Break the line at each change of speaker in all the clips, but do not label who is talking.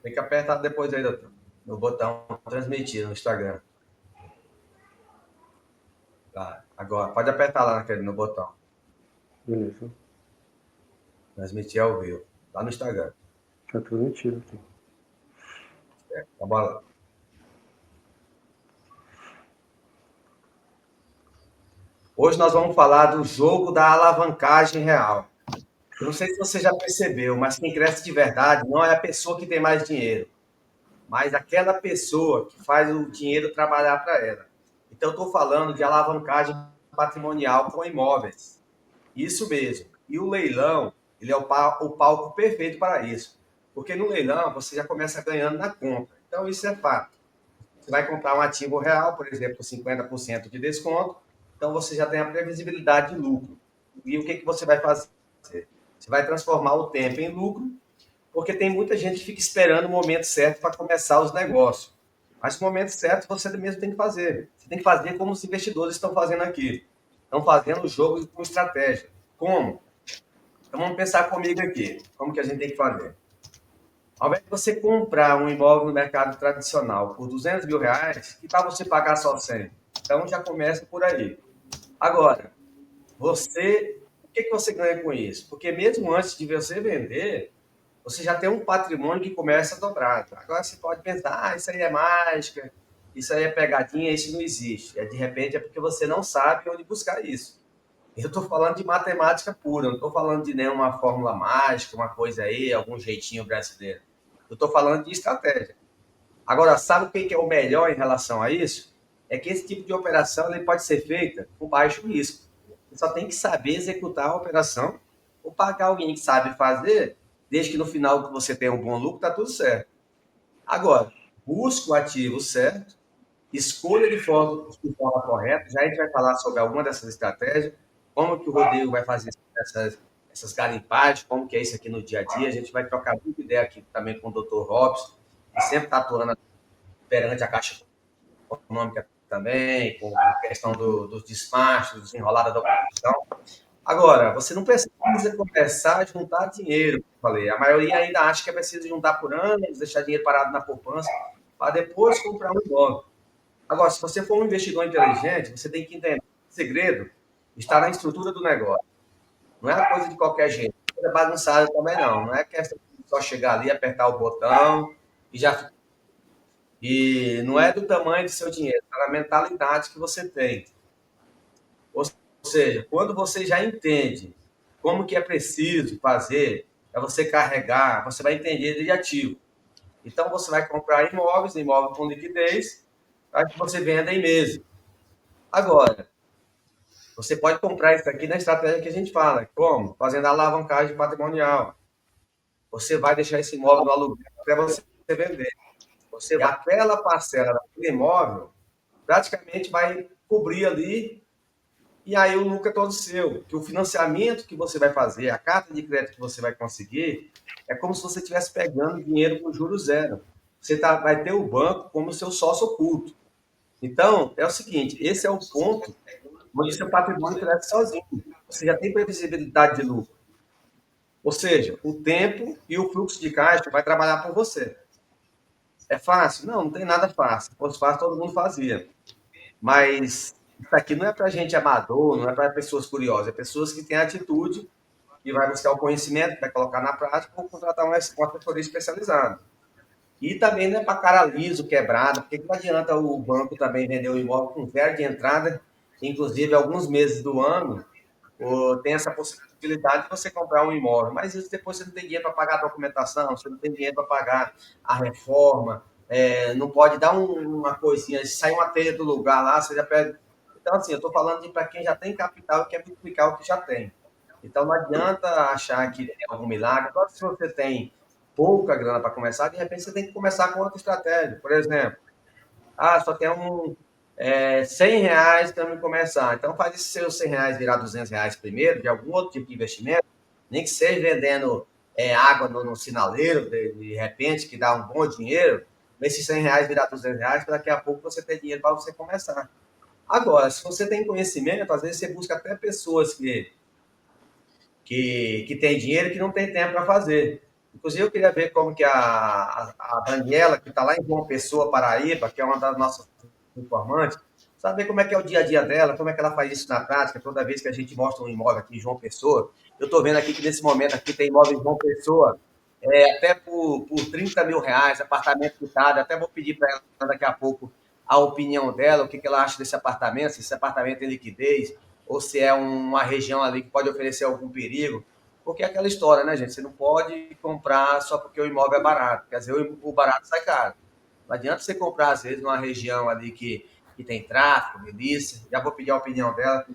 Tem que apertar depois aí no botão transmitir no Instagram. Tá, agora, pode apertar lá no botão.
Beleza.
Transmitir ao vivo. Lá no Instagram.
Já transmitido aqui.
Tá bom lá. Hoje nós vamos falar do jogo da alavancagem real. Eu não sei se você já percebeu, mas quem cresce de verdade não é a pessoa que tem mais dinheiro, mas aquela pessoa que faz o dinheiro trabalhar para ela. Então, eu estou falando de alavancagem patrimonial com imóveis. Isso mesmo. E o leilão, ele é o palco perfeito para isso. Porque no leilão, você já começa ganhando na compra. Então, isso é fato. Você vai comprar um ativo real, por exemplo, com 50% de desconto, então você já tem a previsibilidade de lucro. E o que você vai fazer? Você vai transformar o tempo em lucro, porque tem muita gente que fica esperando o momento certo para começar os negócios. Mas o momento certo você mesmo tem que fazer. Você tem que fazer como os investidores estão fazendo aqui. Estão fazendo o jogo com estratégia. Como? Então vamos pensar comigo aqui. Como que a gente tem que fazer? Ao invés de você comprar um imóvel no mercado tradicional por R$ 200 mil, que tal você pagar só 100? Então já começa por aí. Agora, o que você ganha com isso? Porque mesmo antes de você vender, você já tem um patrimônio que começa a dobrar. Agora você pode pensar, isso aí é mágica, isso aí é pegadinha, isso não existe. De repente é porque você não sabe onde buscar isso. Eu estou falando de matemática pura, não estou falando de nenhuma fórmula mágica, uma coisa aí, algum jeitinho brasileiro. Eu estou falando de estratégia. Agora, sabe o que é o melhor em relação a isso? É que esse tipo de operação ele pode ser feita com baixo risco. Você só tem que saber executar a operação ou pagar alguém que sabe fazer, desde que no final que você tenha um bom lucro, está tudo certo. Agora, busque o ativo certo, escolha de forma correta. Já a gente vai falar sobre alguma dessas estratégias, como que o Rodrigo vai fazer essas garimpagens, como que é isso aqui no dia a dia. A gente vai trocar muita ideia aqui também com o Dr. Robson, que sempre está atuando perante a Caixa Econômica também, com a questão dos despachos, desenrolada da oposição. Agora, você não precisa começar a juntar dinheiro, como eu falei. A maioria ainda acha que é preciso juntar por anos, deixar dinheiro parado na poupança, para depois comprar um imóvel. Agora, se você for um investidor inteligente, você tem que entender que o segredo está na estrutura do negócio. Não é uma coisa de qualquer jeito. Não é bagunçada também, não. Não é questão de só chegar ali, apertar o botão e já. E não é do tamanho do seu dinheiro, é da mentalidade que você tem. Ou seja, quando você já entende como que é preciso fazer para você carregar, você vai entender de ativo. Então, você vai comprar imóveis, imóvel com liquidez, para que você venda em meses. Agora, você pode comprar isso aqui na estratégia que a gente fala. Como? Fazendo alavancagem patrimonial. Você vai deixar esse imóvel no aluguel até você vender. Você vai, aquela parcela daquele imóvel praticamente vai cobrir ali e aí o lucro é todo seu. Que o financiamento que você vai fazer, a carta de crédito que você vai conseguir, é como se você estivesse pegando dinheiro com juros zero. Você vai ter o banco como seu sócio oculto. Então, é o seguinte, esse é o ponto onde seu patrimônio cresce sozinho. Você já tem previsibilidade de lucro. Ou seja, o tempo e o fluxo de caixa vai trabalhar por você. É fácil? Não, não tem nada fácil. Se fosse fácil, todo mundo fazia. Mas isso aqui não é para gente amador, não é para pessoas curiosas, é pessoas que têm atitude, que vai buscar o conhecimento, vai colocar na prática ou contratar uma assessoria especializada. E também não é para cara liso, quebrado, porque não adianta o banco também vender o imóvel com zero de entrada, inclusive alguns meses do ano, tem essa possibilidade de você comprar um imóvel, mas isso depois você não tem dinheiro para pagar a documentação, você não tem dinheiro para pagar a reforma, não pode dar uma coisinha, se sair uma telha do lugar lá, você já perde. Então, assim, eu estou falando de para quem já tem capital e quer multiplicar o que já tem. Então, não adianta achar que tem algum milagre. Agora, se você tem pouca grana para começar, de repente você tem que começar com outra estratégia. Por exemplo, só tem R$ 100 para me começar. Então faz esses seus R$ 100 virar R$ 200 primeiro, de algum outro tipo de investimento, nem que seja vendendo água no sinaleiro, de repente, que dá um bom dinheiro, esses R$ 100 virar R$ 200, para daqui a pouco você ter dinheiro para você começar. Agora, se você tem conhecimento, às vezes você busca até pessoas que têm dinheiro e que não têm tempo para fazer. Inclusive, eu queria ver como que a Daniela, que está lá em João Pessoa, Paraíba, que é uma das nossas informantes, saber como é que é o dia a dia dela, como é que ela faz isso na prática, toda vez que a gente mostra um imóvel aqui em João Pessoa. Eu estou vendo aqui que nesse momento aqui tem imóvel em João Pessoa, até por 30 mil reais, apartamento quitado. Até vou pedir para ela daqui a pouco a opinião dela, o que, que ela acha desse apartamento, se esse apartamento tem liquidez, ou se é uma região ali que pode oferecer algum perigo. Porque é aquela história, né, gente? Você não pode comprar só porque o imóvel é barato. Quer dizer, o barato sai caro. Não adianta você comprar, às vezes, numa região ali que tem tráfico, milícia. Já vou pedir a opinião dela.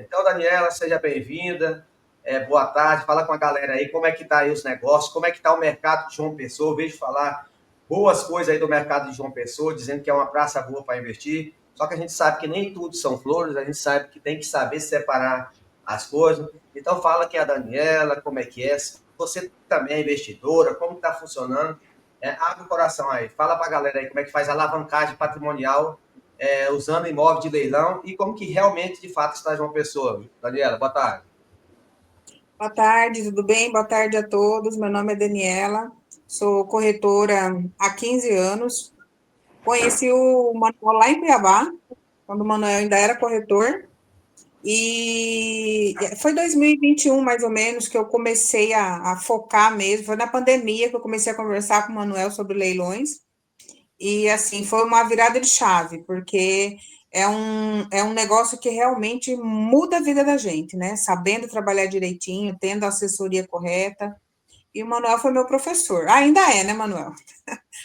Então, Daniela, seja bem-vinda. Boa tarde. Fala com a galera aí como é que está aí os negócios, como é que está o mercado de João Pessoa. Eu vejo falar boas coisas aí do mercado de João Pessoa, dizendo que é uma praça boa para investir. Só que a gente sabe que nem tudo são flores, a gente sabe que tem que saber separar as coisas. Então, fala quem é a Daniela, como é que é. Se você também é investidora, como está funcionando. Abre o coração aí. Fala para a galera aí como é que faz a alavancagem patrimonial usando imóvel de leilão e como que realmente, de fato, está João Pessoa. Daniela, boa tarde.
Boa tarde, tudo bem? Boa tarde a todos. Meu nome é Daniela, sou corretora há 15 anos. Conheci o Manuel lá em Cuiabá, quando o Manuel ainda era corretor, e foi 2021, mais ou menos, que eu comecei a focar mesmo. Foi na pandemia que eu comecei a conversar com o Manuel sobre leilões. E assim, foi uma virada de chave, porque é um negócio que realmente muda a vida da gente, né? Sabendo trabalhar direitinho, tendo a assessoria correta. E o Manuel foi meu professor. Ainda é, né, Manuel?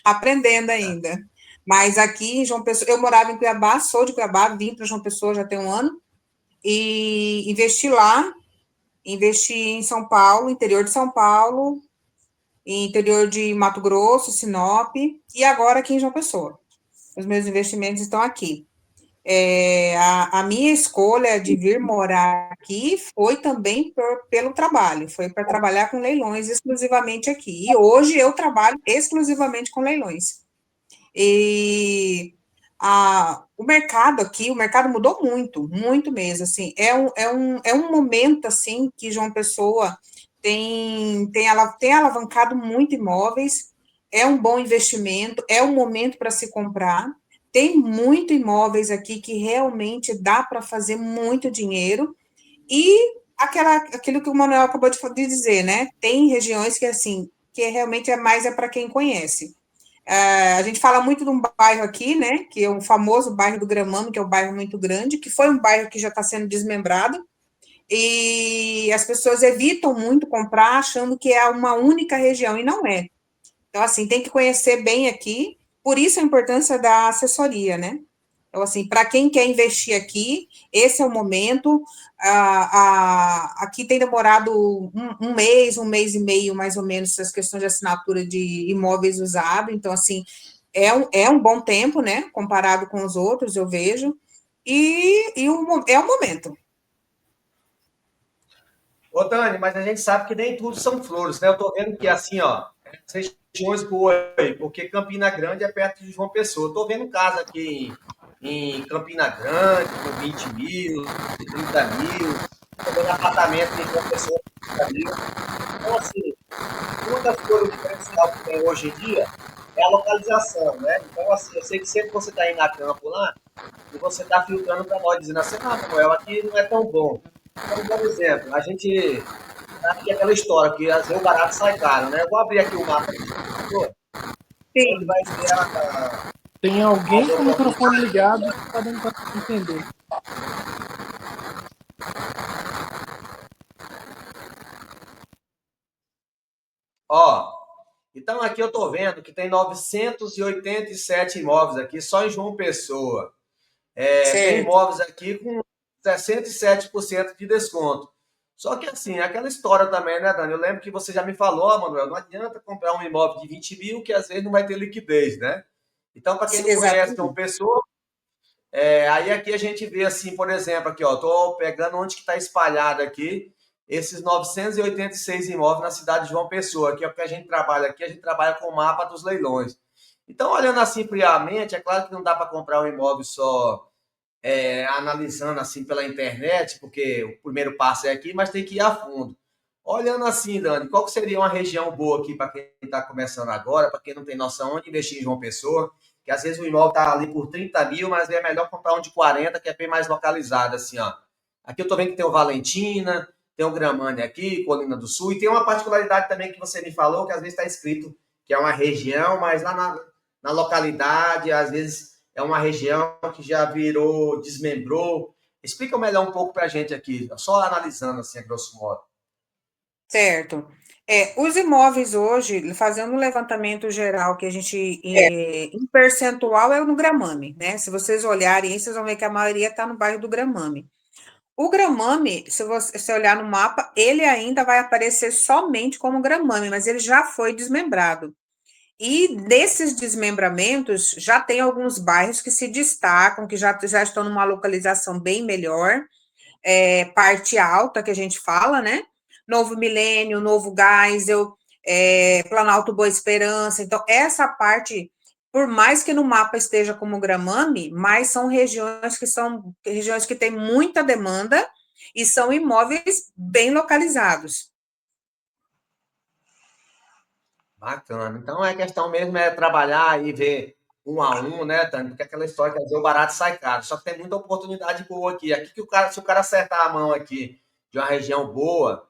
Aprendendo ainda. Mas aqui em João Pessoa, eu morava em Cuiabá, sou de Cuiabá, vim para João Pessoa já tem um ano, e investi lá, investi em São Paulo, interior de São Paulo, interior de Mato Grosso, Sinop, e agora aqui em João Pessoa. Os meus investimentos estão aqui. A minha escolha de vir morar aqui foi também pelo trabalho, foi para trabalhar com leilões exclusivamente aqui. E hoje eu trabalho exclusivamente com leilões. E o mercado aqui, o mercado mudou muito, muito mesmo. Assim, é um momento assim que João Pessoa tem alavancado muito imóveis, é um bom investimento, é um momento para se comprar. Tem muito imóveis aqui que realmente dá para fazer muito dinheiro. E aquilo que o Manuel acabou de dizer, né? Tem regiões que assim, que realmente é para quem conhece. A gente fala muito de um bairro aqui, né, que é o famoso bairro do Gramame, que é um bairro muito grande, que foi um bairro que já está sendo desmembrado, e as pessoas evitam muito comprar, achando que é uma única região, e não é. Então, assim, tem que conhecer bem aqui, por isso a importância da assessoria, né? Então, assim, para quem quer investir aqui, esse é o momento. Aqui tem demorado um mês e meio, mais ou menos, essas questões de assinatura de imóveis usados. Então, assim, é um bom tempo, né? Comparado com os outros, eu vejo. É o momento.
Ô, Dani, mas a gente sabe que nem tudo são flores, né? Eu tô vendo que, assim, ó, as regiões boas aí, porque Campina Grande é perto de João Pessoa. Eu tô vendo casa aqui em Campina Grande, com 20 mil, 30 mil. Tô vendo apartamento em João Pessoa, com 30 mil. Então, assim, uma das coisas diferencial que tem hoje em dia é a localização, né? Então, assim, eu sei que sempre você está indo a campo lá e você está filtrando para nós, dizendo assim, ah, Manuel, aqui não é tão bom. Então, por exemplo, a gente sabe que é aquela história que às vezes o barato sai caro, né? Eu vou abrir aqui o mapa aqui, onde
Sim.
vai ser
Tem
as
alguém com o microfone
oportunidades.
ligado que está dando para entender.
Ó, então aqui eu estou vendo que tem 987 imóveis aqui, só em João Pessoa. Tem
Certo.
imóveis aqui com 67% de desconto. Só que assim, é aquela história também, né, Dani? Eu lembro que você já me falou, Manuel, não adianta comprar um imóvel de 20 mil que às vezes não vai ter liquidez, né? Então, para quem não conhece João
Exatamente.
Pessoa, aí aqui a gente vê assim, por exemplo, aqui, ó, tô pegando onde que está espalhado aqui esses 986 imóveis na cidade de João Pessoa, que é o que a gente trabalha aqui, a gente trabalha com o mapa dos leilões. Então, olhando assim friamente, é claro que não dá para comprar um imóvel só analisando assim pela internet, porque o primeiro passo é aqui, mas tem que ir a fundo. Olhando assim, Dani, qual que seria uma região boa aqui para quem está começando agora, para quem não tem noção onde investir em João Pessoa, que às vezes o imóvel está ali por 30 mil, mas é melhor comprar um de 40, que é bem mais localizado, assim, ó. Aqui eu estou vendo que tem o Valentina, tem o Gramame aqui, Colina do Sul, e tem uma particularidade também que você me falou, que às vezes está escrito que é uma região, mas lá na localidade, às vezes é uma região que já virou, desmembrou. Explica melhor um pouco para a gente aqui, só analisando assim, a grosso modo.
Certo. Os imóveis hoje, fazendo um levantamento geral que a gente, em percentual, é no Gramame, né? Se vocês olharem aí, vocês vão ver que a maioria está no bairro do Gramame. O Gramame, se você olhar no mapa, ele ainda vai aparecer somente como Gramame, mas ele já foi desmembrado. E desses desmembramentos, já tem alguns bairros que se destacam, que já estão numa localização bem melhor, parte alta, que a gente fala, né? Novo Milênio, Novo Geisel, Planalto Boa Esperança. Então, essa parte, por mais que no mapa esteja como Gramame, mas são regiões que têm muita demanda e são imóveis bem localizados.
Bacana. Então é questão mesmo é trabalhar e ver um a um, né, Tânia? Porque aquela história quer dizer o barato sai caro. Só que tem muita oportunidade boa aqui. Aqui que o cara, se o cara acertar a mão aqui de uma região boa,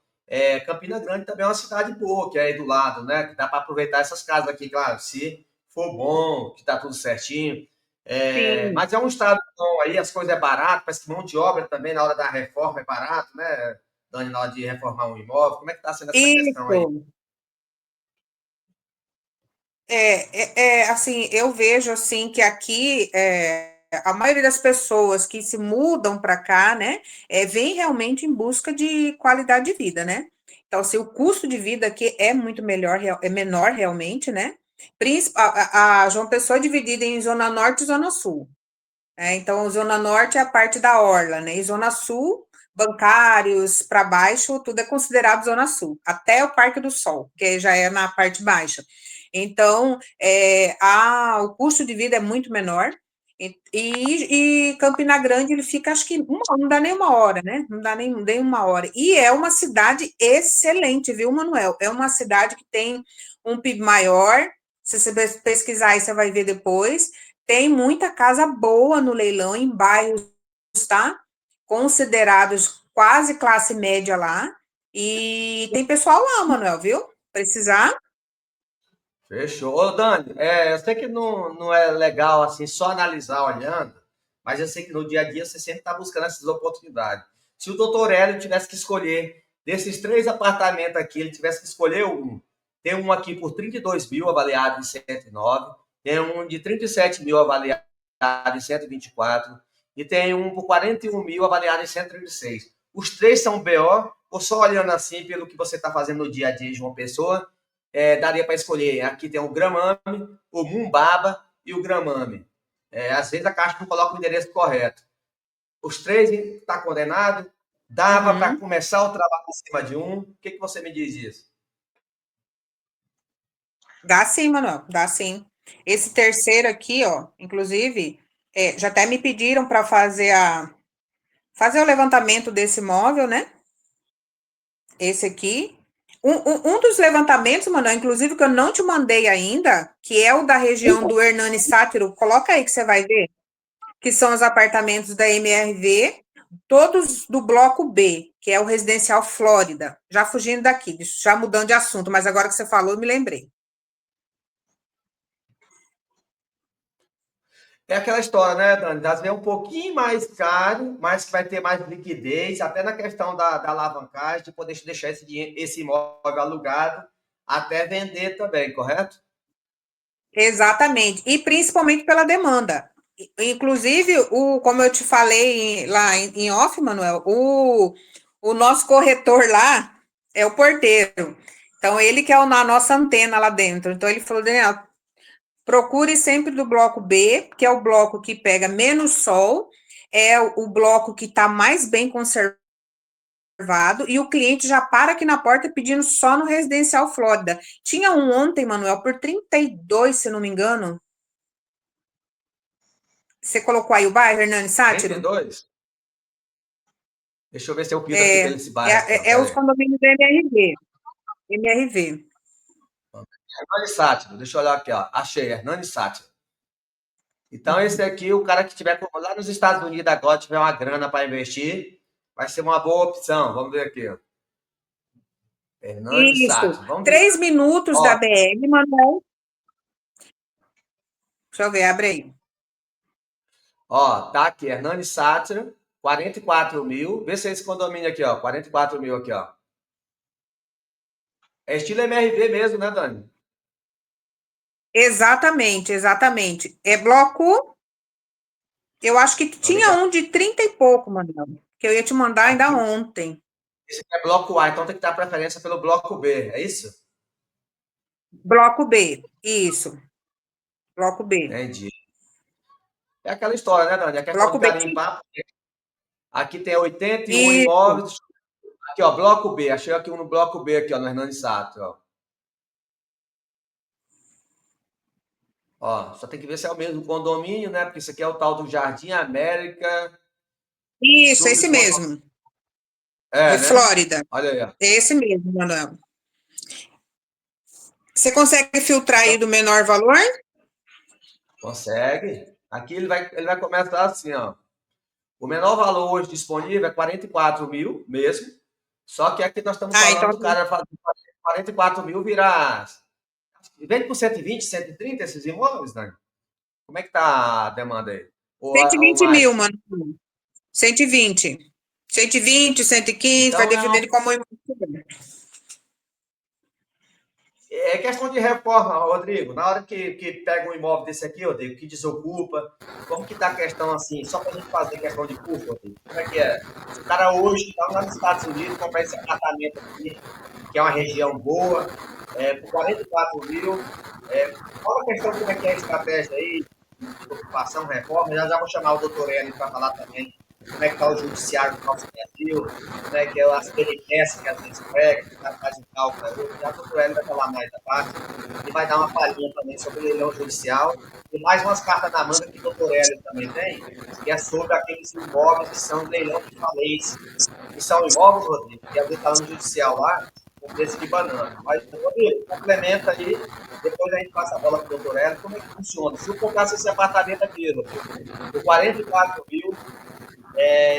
Campina Grande também é uma cidade boa, que é aí do lado, né? Que dá para aproveitar essas casas aqui, claro, se for bom, que tá tudo certinho.
Sim.
Mas é um estado bom aí, as coisas é barato, parece que mão de obra também na hora da reforma é barato, né, Dani, na hora de reformar um imóvel. Como é que tá sendo essa questão aí?
Isso. Assim, eu vejo assim que aqui a maioria das pessoas que se mudam para cá, né, vem realmente em busca de qualidade de vida, né? Então, assim, o custo de vida aqui é muito melhor, é menor realmente, né? A João Pessoa é dividida em Zona Norte e Zona Sul. Então, Zona Norte é a parte da orla, né? E Zona Sul, bancários para baixo, tudo é considerado Zona Sul, até o Parque do Sol, que já é na parte baixa. Então, o custo de vida é muito menor. E Campina Grande, ele fica, acho que não dá nem uma hora, né? Não dá nem uma hora. E é uma cidade excelente, viu, Manuel? É uma cidade que tem um PIB maior. Se você pesquisar aí, você vai ver depois. Tem muita casa boa no leilão, em bairros, tá? Considerados quase classe média lá. E tem pessoal lá, Manuel, viu? Precisar.
Fechou. Ô, Dani, eu sei que não é legal assim só analisar olhando, mas eu sei que no dia a dia você sempre está buscando essas oportunidades. Se o doutor Hélio tivesse que escolher desses três apartamentos aqui, ele tivesse que escolher um, tem um aqui por 32 mil avaliado em 109, tem um de 37 mil avaliado em 124 e tem um por 41 mil avaliado em 136. Os três são BO, ou só olhando assim pelo que você está fazendo no dia a dia de uma pessoa, daria para escolher. Aqui tem o Gramame, o Mumbaba e o Gramame. Às vezes a Caixa não coloca o endereço correto. Os três está condenado. Dava para
Uhum.
começar o trabalho em cima de um. O que você me diz disso?
Dá sim, Manuel, dá sim. Esse terceiro aqui, ó, inclusive, já até me pediram para fazer o levantamento desse imóvel, né? Esse aqui. Um dos levantamentos, Manuel, inclusive, que eu não te mandei ainda, que é o da região do Hernani Sátiro, coloca aí que você vai ver, que são os apartamentos da MRV, todos do bloco B, que é o residencial Flórida. Já fugindo daqui, já mudando de assunto, mas agora que você falou, eu me lembrei.
É aquela história, né, Dani? Às vezes é um pouquinho mais caro, mas que vai ter mais liquidez, até na questão da alavancagem, de poder deixar esse imóvel alugado até vender também, correto?
Exatamente, e principalmente pela demanda. Inclusive, como eu te falei lá em off, Manuel, o nosso corretor lá é o porteiro. Então, ele que é na nossa antena lá dentro. Então, ele falou, Daniel, procure sempre do bloco B, que é o bloco que pega menos sol, é o bloco que está mais bem conservado, e o cliente já para aqui na porta pedindo só no Residencial Flórida. Tinha um ontem, Manuel, por 32, se não me engano. Você colocou aí o bairro, Hernani Sátiro?
32? Deixa eu ver se eu pinto aqui desse bairro. Aqui,
É os condomínios da MRV. MRV.
Hernani Sátiro, deixa eu olhar aqui, ó. Achei, Hernani Sátiro. Então, esse aqui, o cara que tiver lá nos Estados Unidos agora, tiver uma grana para investir, vai ser uma boa opção. Vamos ver aqui, ó. Hernani
Isso.
Sátiro. Vamos ver.
3 minutos
Ó.
da BR, Manuel. Deixa eu ver, abre aí.
Ó, tá aqui, Hernani Sátiro, 44 mil. Vê se é esse condomínio aqui, ó. 44 mil aqui, ó. É estilo MRV mesmo, né, Dani?
Exatamente, exatamente. É bloco. Eu acho que tinha um de 30 e pouco, Manuel, que eu ia te mandar ainda ontem.
Esse aqui é bloco A, então tem que dar preferência pelo bloco B, é isso?
Bloco B, isso. Bloco B.
Entendi. É aquela história, né, Dani? É questão
Bloco
de
B.
garimpar. Aqui tem 81
Isso.
imóveis. Aqui, ó, bloco B. Achei aqui um no bloco B, aqui, ó, no Hernani Sátiro, ó. Ó, só tem que ver se é o mesmo condomínio, né? Porque isso aqui é o tal do Jardim América.
Isso, esse mesmo.
É, né?
Flórida.
Olha aí, ó.
Esse mesmo, Manuel. Você consegue filtrar aí do menor valor?
Consegue. Aqui ele vai começar assim, ó. O menor valor hoje disponível é 44 mil mesmo. Só que aqui nós estamos falando
então
do cara fazer 44 mil virar. Vende por 120, 130 esses imóveis, né? Como é que tá a demanda aí? Ou
120
mais?
mil, mano. 120. 120, 115,
Então,
vai depender de como o imóvel estiver.
é questão de reforma, Rodrigo. Na hora que pega um imóvel desse aqui, Rodrigo, que desocupa, como que tá a questão assim? Só para a gente fazer questão de custo, Rodrigo. Como é que é? Se o cara hoje está lá nos Estados Unidos, comprar esse apartamento aqui, que é uma região boa, por 44 mil, qual a questão, como é que é a estratégia aí, de ocupação, reforma? Já vou chamar o doutor Hélio para falar também como é que está o judiciário do nosso Brasil, como é que é as peripécias que às vezes pega, que o cara faz um cálculo. Já o doutor Hélio vai falar mais da parte e vai dar uma palhinha também sobre o leilão judicial e mais umas cartas na manga que o doutor Hélio também tem, que é sobre aqueles imóveis que são leilão de falência, que são imóveis, Rodrigo, que às vezes está no judicial lá, com preço de banana. Mas, Rodrigo, complementa aí, depois a gente passa a bola para o doutor Hélio, como é que funciona? Se eu comprasse esse apartamento aqui, Rodrigo, por 44 mil,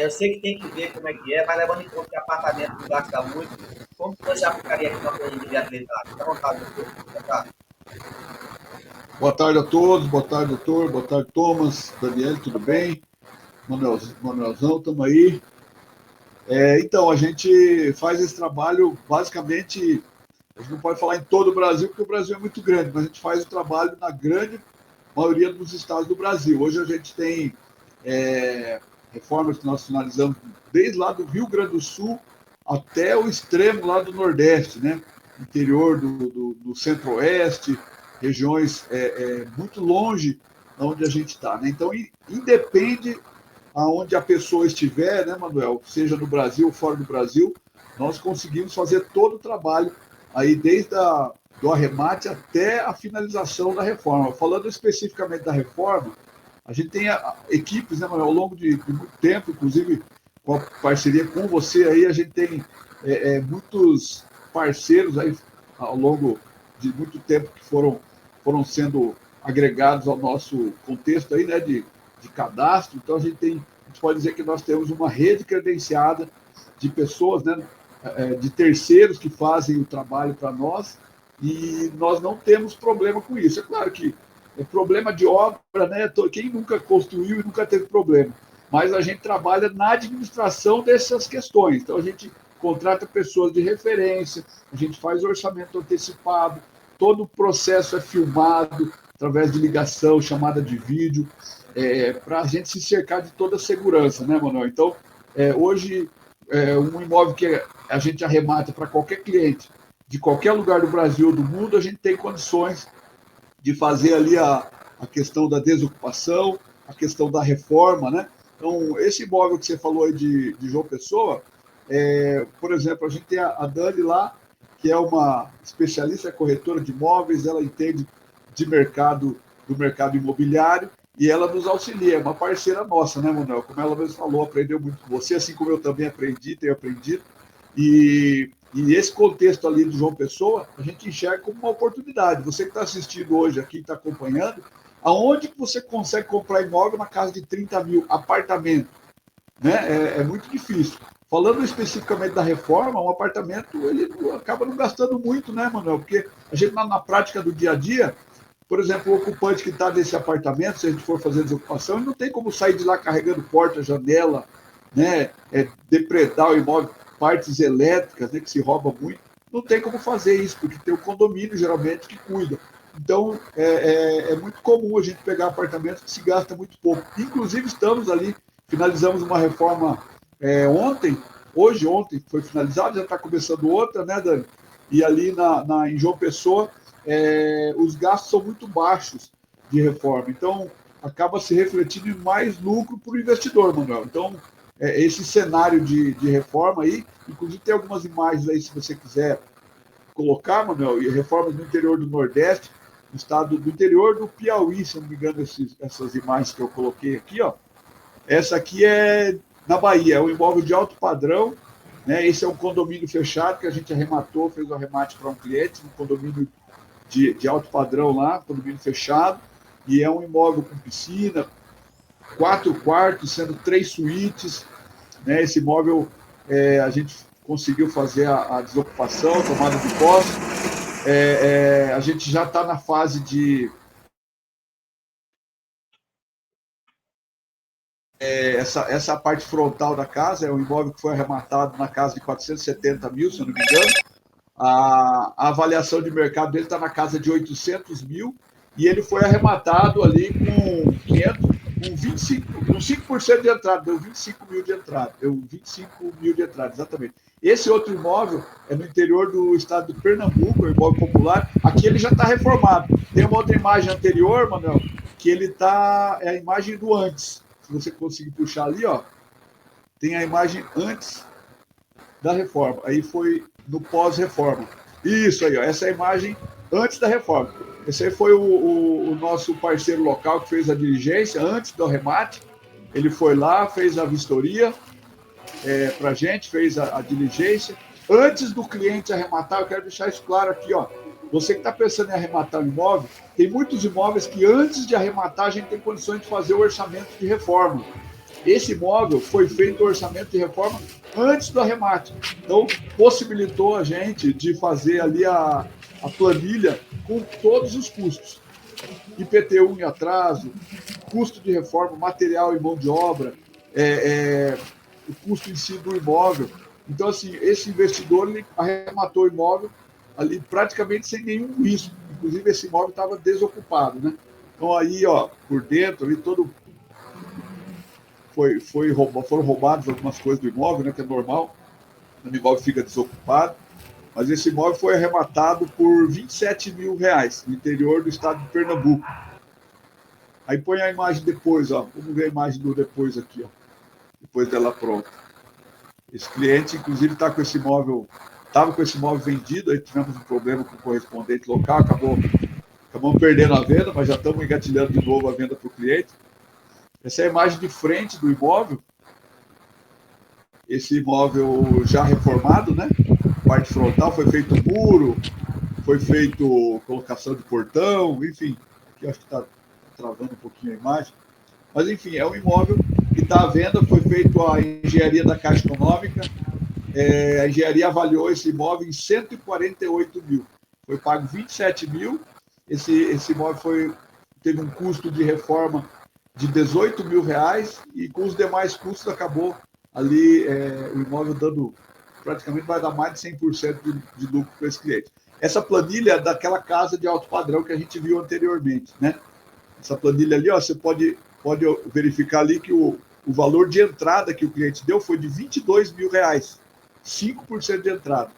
eu sei que tem que ver como é que é, mas levando em conta que apartamento não gasta muito, como que você aplicaria aqui na planilha de viabilidade? Fica à vontade, doutor.
Boa tarde a todos, boa tarde, doutor, boa tarde, Thomas, Daniel, tudo bem? Manuelzão, estamos aí. Então, a gente faz esse trabalho, basicamente, a gente não pode falar em todo o Brasil, porque o Brasil é muito grande, mas a gente faz o trabalho na grande maioria dos estados do Brasil. Hoje a gente tem reformas que nós finalizamos desde lá do Rio Grande do Sul até o extremo lá do Nordeste, né? Interior do Centro-Oeste, regiões muito longe de onde a gente está, né? Então, independe aonde a pessoa estiver, né, Manuel, seja no Brasil ou fora do Brasil, nós conseguimos fazer todo o trabalho aí desde do arremate até a finalização da reforma. Falando especificamente da reforma, a gente tem equipes, né, Manuel, ao longo de muito tempo, inclusive com a parceria com você aí, a gente tem muitos parceiros aí ao longo de muito tempo que foram sendo agregados ao nosso contexto aí, né, de cadastro. Então a gente pode dizer que nós temos uma rede credenciada de pessoas, né, de terceiros que fazem o trabalho para nós, e nós não temos problema com isso. É claro que é problema de obra, né? Quem nunca construiu e nunca teve problema. Mas a gente trabalha na administração dessas questões. Então a gente contrata pessoas de referência, a gente faz orçamento antecipado, todo o processo é filmado através de ligação, chamada de vídeo, para a gente se cercar de toda a segurança, né, Manuel? Então, hoje, um imóvel que a gente arremata para qualquer cliente, de qualquer lugar do Brasil ou do mundo, a gente tem condições de fazer ali a questão da desocupação, a questão da reforma, né? Então, esse imóvel que você falou aí de João Pessoa, por exemplo, a gente tem a Dani lá, que é uma especialista corretora de imóveis, ela entende do mercado imobiliário, e ela nos auxilia, é uma parceira nossa, né, Manuel? Como ela mesmo falou, aprendeu muito com você, assim como eu também aprendi, tenho aprendido, e esse contexto ali do João Pessoa, a gente enxerga como uma oportunidade. Você que está assistindo hoje aqui, está acompanhando, aonde que você consegue comprar imóvel na casa de 30 mil, apartamento? Né? É muito difícil. Falando especificamente da reforma, um apartamento ele acaba não gastando muito, né, Manuel? Porque a gente, na prática do dia a dia, por exemplo, o ocupante que está nesse apartamento, se a gente for fazer desocupação, ele não tem como sair de lá carregando porta, janela, né? Depredar o imóvel, partes elétricas, né, que se rouba muito. Não tem como fazer isso, porque tem o condomínio, geralmente, que cuida. Então, é muito comum a gente pegar apartamentos que se gasta muito pouco. Inclusive, estamos ali, finalizamos uma reforma ontem foi finalizada, já está começando outra, né, Dani? E ali em João Pessoa, os gastos são muito baixos de reforma. Então, acaba se refletindo em mais lucro para o investidor, Manuel. Então, esse cenário de reforma aí, inclusive tem algumas imagens aí, se você quiser colocar, Manuel, e reformas no interior do Nordeste, no estado do interior do Piauí, se não me engano, essas imagens que eu coloquei aqui, ó. Essa aqui é na Bahia, é um imóvel de alto padrão, né? Esse é um condomínio fechado que a gente arrematou, fez o arremate para um cliente, um condomínio de alto padrão lá, condomínio fechado, e é um imóvel com piscina, 4 quartos, sendo 3 suítes, né? Esse imóvel a gente conseguiu fazer a desocupação, tomada de posse. A gente já está na fase de essa parte frontal da casa, é um imóvel que foi arrematado na casa de 470 mil, se eu não me engano. A avaliação de mercado dele está na casa de 800 mil, e ele foi arrematado ali com 5% de entrada, deu 25 mil de entrada, exatamente. Esse outro imóvel é no interior do estado de Pernambuco, é um imóvel popular. Aqui ele já está reformado. Tem uma outra imagem anterior, Manuel, que ele está, é a imagem do antes. Se você conseguir puxar ali, ó, tem a imagem antes da reforma. Aí foi no pós-reforma. Isso aí, ó, essa é a imagem antes da reforma. Esse aí foi o nosso parceiro local que fez a diligência antes do arremate. Ele foi lá, fez a vistoria para a gente, fez a diligência. Antes do cliente arrematar, eu quero deixar isso claro aqui, ó. Você que está pensando em arrematar um imóvel, tem muitos imóveis que antes de arrematar a gente tem condições de fazer o orçamento de reforma. Esse imóvel foi feito o orçamento de reforma antes do arremate. Então, possibilitou a gente de fazer ali a planilha com todos os custos. IPTU em atraso, custo de reforma, material e mão de obra, o custo em si do imóvel. Então, assim, esse investidor ele arrematou o imóvel ali praticamente sem nenhum risco. Inclusive, esse imóvel estava desocupado, né? Então, aí, ó, por dentro, ali todo... foram roubadas algumas coisas do imóvel, né, que é normal, o imóvel fica desocupado, mas esse imóvel foi arrematado por 27 mil reais no interior do estado de Pernambuco. Aí põe a imagem depois, ó, vamos ver a imagem do depois aqui, ó, depois dela pronta. Esse cliente, inclusive, estava com esse imóvel vendido, aí tivemos um problema com o correspondente local, acabamos perdendo a venda, mas já estamos engatilhando de novo a venda para o cliente. Essa é a imagem de frente do imóvel. Esse imóvel já reformado, né? Parte frontal, foi feito muro, foi feito colocação de portão, enfim. Aqui acho que está travando um pouquinho a imagem. Mas, enfim, é um imóvel que está à venda, foi feito a engenharia da Caixa Econômica. A engenharia avaliou esse imóvel em 148 mil. Foi pago 27 mil. Esse imóvel teve um custo de reforma de 18 mil reais, e com os demais custos acabou ali o imóvel dando, praticamente vai dar mais de 100% de lucro para esse cliente. Essa planilha é daquela casa de alto padrão que a gente viu anteriormente, né? Essa planilha ali, ó, você pode verificar ali que o valor de entrada que o cliente deu foi de 22 mil reais, 5% de entrada.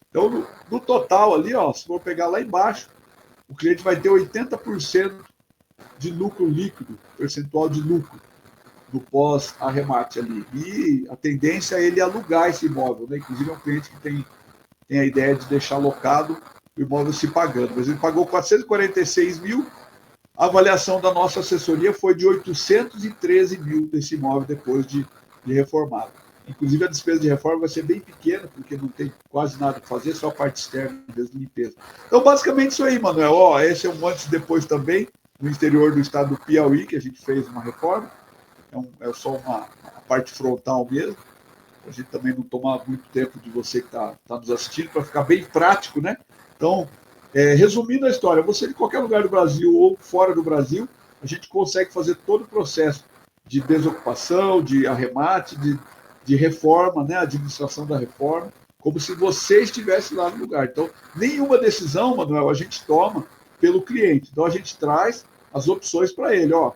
Então, no total ali, ó, se for pegar lá embaixo, o cliente vai ter 80% de lucro líquido, percentual de lucro no pós-arremate ali. E a tendência é ele alugar esse imóvel, né? Inclusive é um cliente que tem a ideia de deixar alocado o imóvel se pagando. Mas ele pagou 446 mil, a avaliação da nossa assessoria foi de 813 mil desse imóvel depois de reformado. Inclusive, a despesa de reforma vai ser bem pequena, porque não tem quase nada para fazer, só a parte externa mesmo de limpeza. Então, basicamente, isso aí, Manuel. Ó, esse é um antes e depois também, no interior do estado do Piauí, que a gente fez uma reforma. É só a parte frontal mesmo. A gente também não toma muito tempo de você que está nos assistindo, para ficar bem prático, né? Então, resumindo a história, você de qualquer lugar do Brasil ou fora do Brasil, a gente consegue fazer todo o processo de desocupação, de arremate, de reforma, né, administração da reforma, como se você estivesse lá no lugar. Então, nenhuma decisão, Manuel, a gente toma pelo cliente. Então, a gente traz as opções para ele. Ó,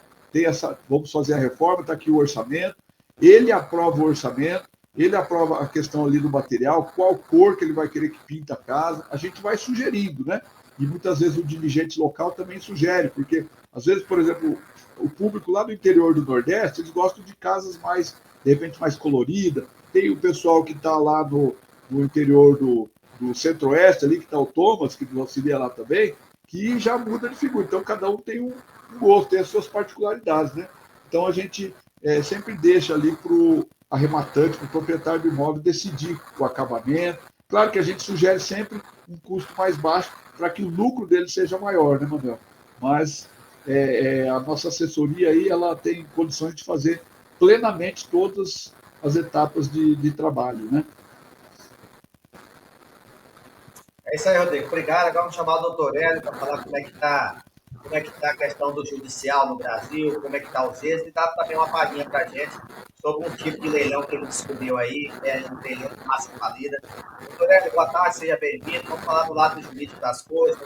vamos fazer a reforma, está aqui o orçamento, ele aprova o orçamento, ele aprova a questão ali do material, qual cor que ele vai querer que pinta a casa, a gente vai sugerindo, né? E muitas vezes o dirigente local também sugere, porque às vezes, por exemplo, o público lá do interior do Nordeste, eles gostam de casas mais, de repente, mais coloridas. Tem o pessoal que está lá no interior do Centro-Oeste, ali, que está o Thomas, que nos auxilia lá também, que já muda de figura. Então, cada um tem um gosto, tem as suas particularidades, né? Então, a gente sempre deixa ali para o arrematante, para o proprietário do imóvel decidir o acabamento. Claro que a gente sugere sempre um custo mais baixo para que o lucro dele seja maior, né, Manuel? Mas a nossa assessoria aí, ela tem condições de fazer plenamente todas as etapas de trabalho, né?
É isso aí, Rodrigo. Obrigado. Agora vamos chamar o doutor Hélio para falar como é que está a questão do judicial no Brasil, como é que está os êxitos, e dar também uma palhinha para a gente sobre um tipo de leilão que ele descobriu aí, um leilão de massa falida. Doutor Hélio, boa tarde, seja bem-vindo. Vamos falar do lado jurídico das coisas.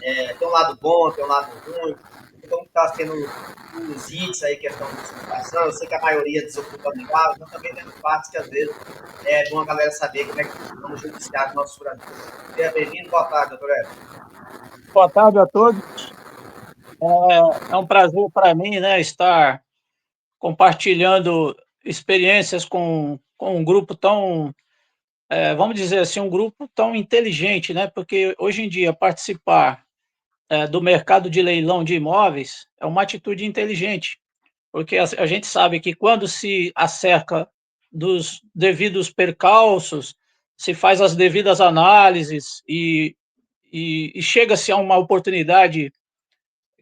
Tem um lado bom, tem um lado ruim. Como está sendo os índices aí, questão de desocupação? Eu sei que a maioria desocupa legal, então também tem partes que às vezes é bom a galera saber como é que funciona o judiciário do nosso Brasil. Seja bem-vindo, boa tarde, doutor Hélio.
Boa tarde a todos. É um prazer para mim, né, estar compartilhando experiências com um grupo tão, vamos dizer assim, um grupo tão inteligente, né, porque hoje em dia participar do mercado de leilão de imóveis é uma atitude inteligente, porque a gente sabe que quando se acerca dos devidos percalços, se faz as devidas análises e chega-se a uma oportunidade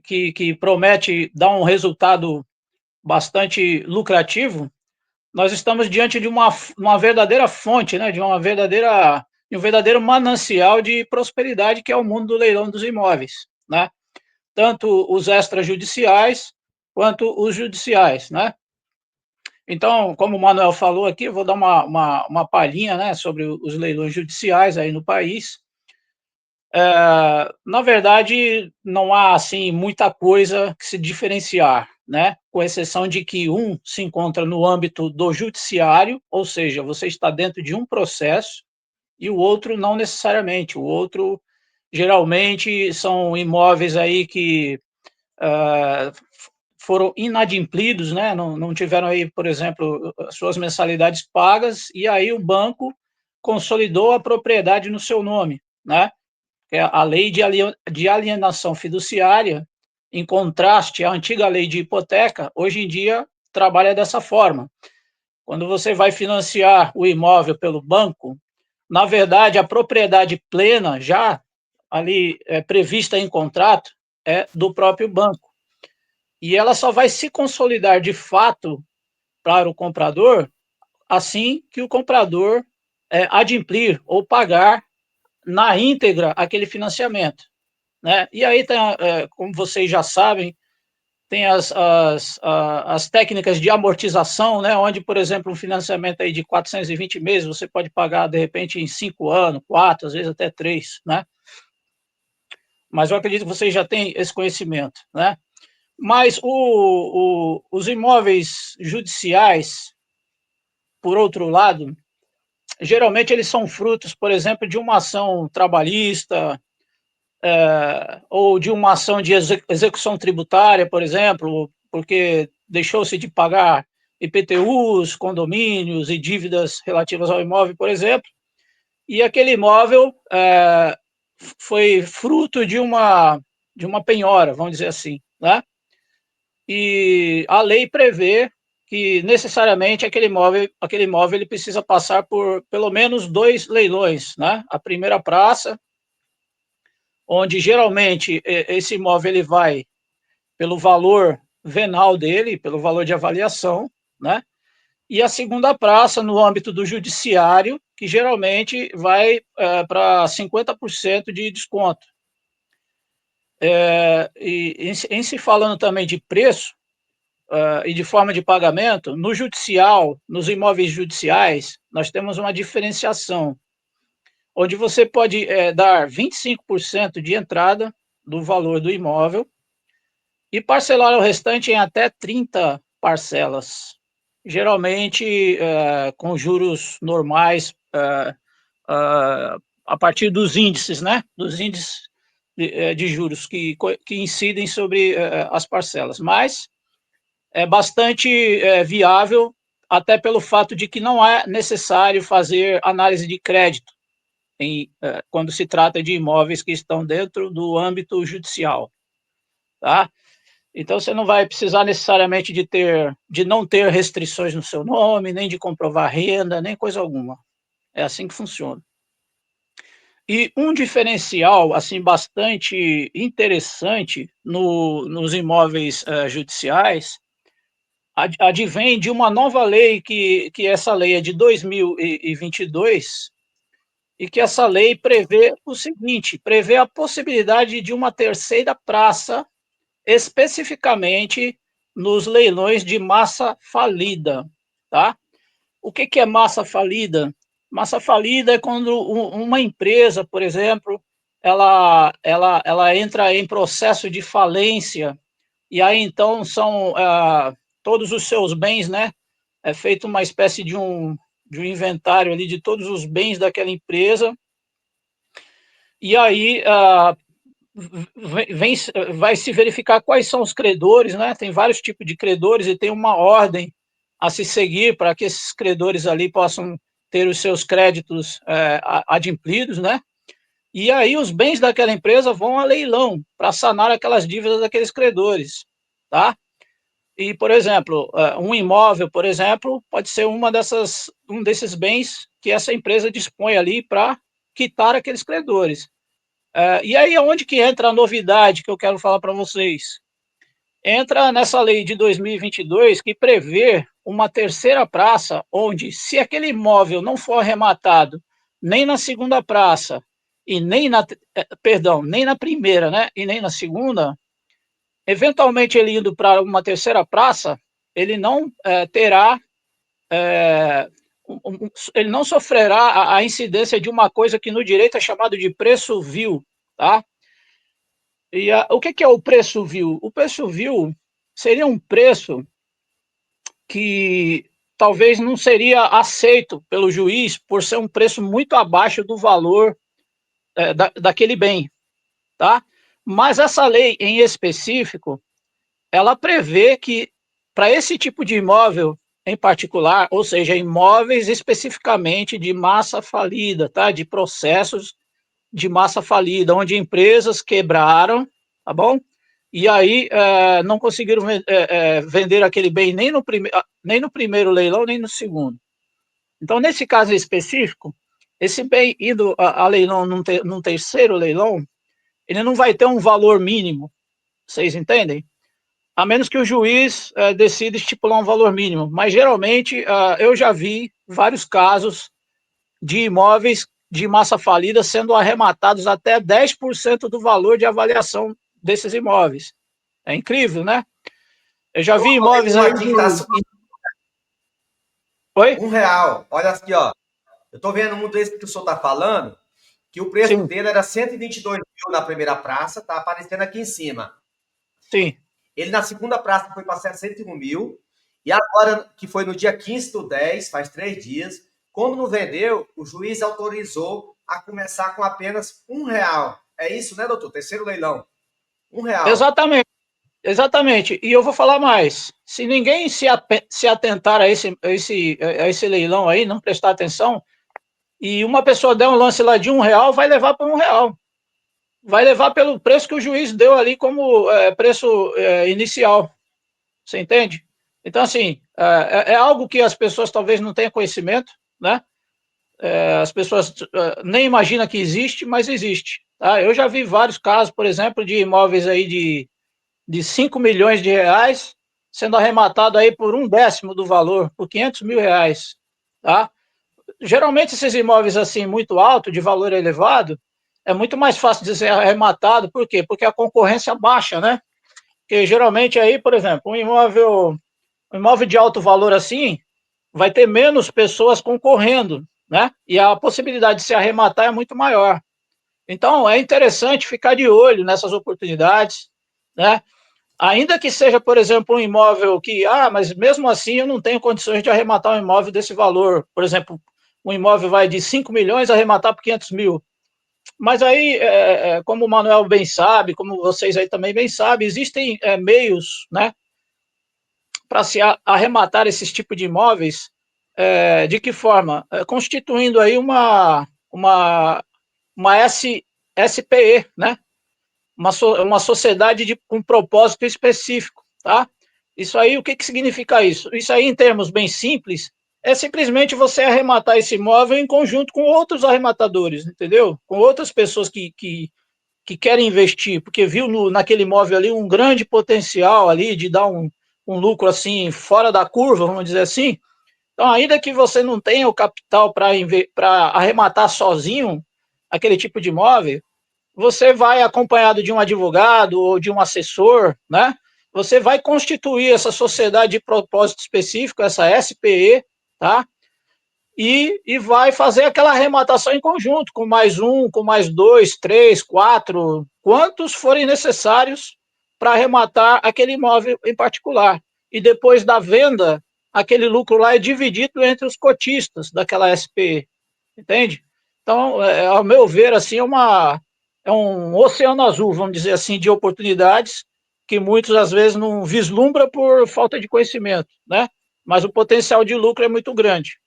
que promete dar um resultado bastante lucrativo, nós estamos diante de uma verdadeira fonte, né, de um verdadeiro manancial de prosperidade, que é o mundo do leilão dos imóveis, né? Tanto os extrajudiciais quanto os judiciais, né? Então, como o Manuel falou aqui, eu vou dar uma palhinha, né, sobre os leilões judiciais aí no país. Na verdade, não há, assim, muita coisa que se diferenciar, né? Com exceção de que um se encontra no âmbito do judiciário, ou seja, você está dentro de um processo, e o outro não necessariamente. O outro, geralmente, são imóveis aí que foram inadimplidos, né? Não tiveram aí, por exemplo, suas mensalidades pagas, e aí o banco consolidou a propriedade no seu nome, né? A lei de alienação fiduciária, em contraste à antiga lei de hipoteca, hoje em dia trabalha dessa forma. Quando você vai financiar o imóvel pelo banco, na verdade, a propriedade plena, já ali prevista em contrato, é do próprio banco. E ela só vai se consolidar de fato para o comprador assim que o comprador adimplir ou pagar na íntegra aquele financiamento, né? E aí, como vocês já sabem, tem as técnicas de amortização, né? Onde, por exemplo, um financiamento aí de 420 meses, você pode pagar, de repente, em 5 anos, 4, às vezes até 3, né? Mas eu acredito que vocês já têm esse conhecimento, né? Mas os imóveis judiciais, por outro lado, geralmente eles são frutos, por exemplo, de uma ação trabalhista, ou de uma ação de execução tributária, por exemplo, porque deixou-se de pagar IPTUs, condomínios e dívidas relativas ao imóvel, por exemplo, e aquele imóvel foi fruto de uma de uma penhora, vamos dizer assim, né? E a lei prevê que necessariamente aquele imóvel ele precisa passar por pelo menos 2 leilões, né? A primeira praça, onde geralmente esse imóvel ele vai pelo valor venal dele, pelo valor de avaliação, né? E a segunda praça no âmbito do judiciário, que geralmente vai para 50% de desconto. E em se falando também de preço e de forma de pagamento, no judicial, nos imóveis judiciais, nós temos uma diferenciação, onde você pode dar 25% de entrada do valor do imóvel e parcelar o restante em até 30 parcelas, geralmente com juros normais a partir dos índices, né? Dos índices de juros que incidem sobre as parcelas. Mas é bastante viável, até pelo fato de que não é necessário fazer análise de crédito quando se trata de imóveis que estão dentro do âmbito judicial, tá? Então você não vai precisar necessariamente de não ter restrições no seu nome, nem de comprovar renda, nem coisa alguma. É assim que funciona. E um diferencial assim bastante interessante nos imóveis judiciais advém de uma nova lei que essa lei é de 2022 e que essa lei prevê o seguinte, prevê a possibilidade de uma terceira praça especificamente nos leilões de massa falida, tá? O que é massa falida? Massa falida é quando uma empresa, por exemplo, ela entra em processo de falência e aí então são todos os seus bens, né? É feito uma espécie de um inventário ali de todos os bens daquela empresa e aí vai se verificar quais são os credores, né? Tem vários tipos de credores e tem uma ordem a se seguir para que esses credores ali possam ter os seus créditos adimplidos, né? E aí os bens daquela empresa vão a leilão para sanar aquelas dívidas daqueles credores, tá? E, por exemplo, um imóvel, por exemplo, pode ser um desses bens que essa empresa dispõe ali para quitar aqueles credores. E aí é onde que entra a novidade que eu quero falar para vocês. Entra nessa lei de 2022 que prevê uma terceira praça, onde se aquele imóvel não for arrematado nem na segunda praça e nem na primeira, né, e nem na segunda, eventualmente ele indo para uma terceira praça, ele não terá ele não sofrerá a incidência de uma coisa que no direito é chamado de preço vil, tá? E o que é o preço vil? O preço vil seria um preço que talvez não seria aceito pelo juiz por ser um preço muito abaixo do valor daquele bem, tá? Mas essa lei em específico, ela prevê que para esse tipo de imóvel em particular, ou seja, imóveis especificamente de massa falida, tá? De processos de massa falida, onde empresas quebraram, tá bom? E aí não conseguiram vender aquele bem nem no primeiro leilão, nem no segundo. Então, nesse caso específico, esse bem indo a leilão num terceiro leilão, ele não vai ter um valor mínimo, vocês entendem? A menos que o juiz decida estipular um valor mínimo. Mas, geralmente, eu já vi vários casos de imóveis de massa falida sendo arrematados até 10% do valor de avaliação desses imóveis. É incrível, né? Eu já vi imóveis aí
aqui que tá subindo.
Oi?
R$1. Olha aqui, ó. Eu tô vendo um desse que o senhor tá falando, que o preço
Sim.
dele era 122 mil na primeira praça, tá aparecendo aqui em cima.
Sim.
Ele na segunda praça foi para 61 mil, e agora, que foi no dia 15/10, faz 3 dias, como não vendeu, o juiz autorizou a começar com apenas R$1. É isso, né, doutor? Terceiro leilão. R$1.
Exatamente. Exatamente. E eu vou falar mais. Se ninguém se atentar a esse leilão aí, não prestar atenção, e uma pessoa der um lance lá de R$1, vai levar por R$1. vai levar pelo preço que o juiz deu ali como preço inicial. Você entende? Então, assim, é algo que as pessoas talvez não tenham conhecimento, né? As pessoas nem imaginam que existe, mas existe. Tá? Eu já vi vários casos, por exemplo, de imóveis aí de 5 milhões de reais sendo arrematado aí por 1/10 do valor, por 500 mil reais. Tá? Geralmente esses imóveis assim muito altos, de valor elevado, é muito mais fácil de ser arrematado, por quê? Porque a concorrência baixa, né? Porque geralmente aí, por exemplo, um imóvel de alto valor assim, vai ter menos pessoas concorrendo, né? E a possibilidade de se arrematar é muito maior. Então, é interessante ficar de olho nessas oportunidades, né? Ainda que seja, por exemplo, um imóvel que, mas mesmo assim eu não tenho condições de arrematar um imóvel desse valor. Por exemplo, um imóvel vai de 5 milhões arrematar por 500 mil. Mas aí, como o Manuel bem sabe, como vocês aí também bem sabem, existem meios, né, para se arrematar esses tipos de imóveis. De que forma? Constituindo aí uma SPE, né? Uma sociedade com propósito específico, tá? Isso aí, o que significa isso? Isso aí, em termos bem simples, é simplesmente você arrematar esse imóvel em conjunto com outros arrematadores, entendeu? Com outras pessoas que querem investir, porque viu naquele imóvel ali um grande potencial ali de dar um lucro assim fora da curva, vamos dizer assim. Então, ainda que você não tenha o capital para arrematar sozinho aquele tipo de imóvel, você vai acompanhado de um advogado ou de um assessor, né? Você vai constituir essa sociedade de propósito específico, essa SPE, tá? E vai fazer aquela arrematação em conjunto, com mais um, com mais dois, três, quatro, quantos forem necessários para arrematar aquele imóvel em particular. E depois da venda, aquele lucro lá é dividido entre os cotistas daquela SPE, entende? Então, ao meu ver, assim, é um oceano azul, vamos dizer assim, de oportunidades que muitos, às vezes, não vislumbra por falta de conhecimento, né? Mas o potencial de lucro é muito grande.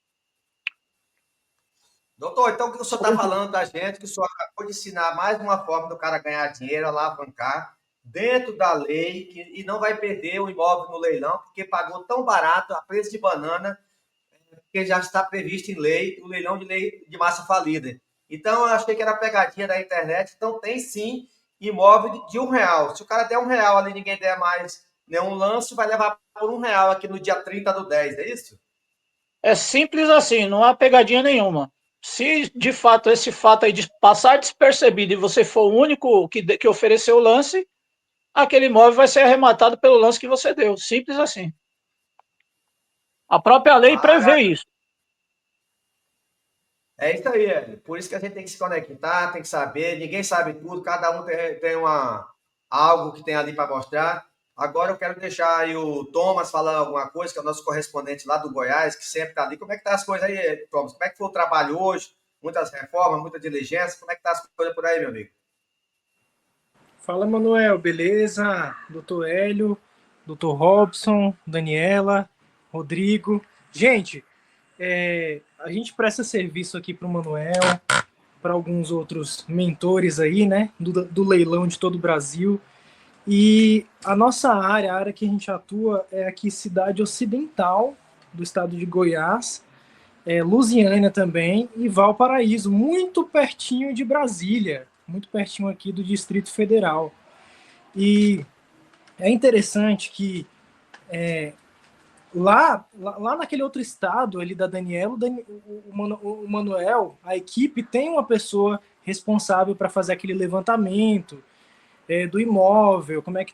Doutor, então o que o senhor está falando da gente, que o senhor acabou de ensinar mais uma forma do cara ganhar dinheiro, alavancar, dentro da lei, e não vai perder o imóvel no leilão, porque pagou tão barato, a preço de banana, que já está previsto em lei, o leilão de massa falida. Então, eu achei que era pegadinha da internet. Então, tem sim imóvel de R$ 1. Se o cara der R$ 1 ali, ninguém der mais nenhum lance, vai levar por R$ 1 aqui no dia 30/10, é isso?
É simples assim, não há pegadinha nenhuma. Se de fato esse fato aí de passar despercebido e você for o único que ofereceu o lance, aquele imóvel vai ser arrematado pelo lance que você deu. Simples assim. A própria lei prevê
Maravilha.
isso.
É isso aí, Hélio. Por isso que a gente tem que se conectar, tem que saber. Ninguém sabe tudo, cada um tem algo que tem ali para mostrar. Agora eu quero deixar aí o Thomas falando alguma coisa, que é o nosso correspondente lá do Goiás, que sempre está ali. Como é que tá as coisas aí, Thomas? Como é que foi o trabalho hoje? Muitas reformas, muita diligência. Como é que tá as coisas por aí, meu amigo?
Fala, Manuel, beleza? Doutor Hélio, doutor Robson, Daniela, Rodrigo. Gente, a gente presta serviço aqui para o Manuel, para alguns outros mentores aí, né, do leilão de todo o Brasil. E a nossa área, a área que a gente atua é aqui cidade ocidental do estado de Goiás, Lusiânia também e Valparaíso, muito pertinho de Brasília, muito pertinho aqui do Distrito Federal. E é interessante que lá naquele outro estado ali da Daniela, o Manuel, a equipe tem uma pessoa responsável para fazer aquele levantamento do imóvel, como é que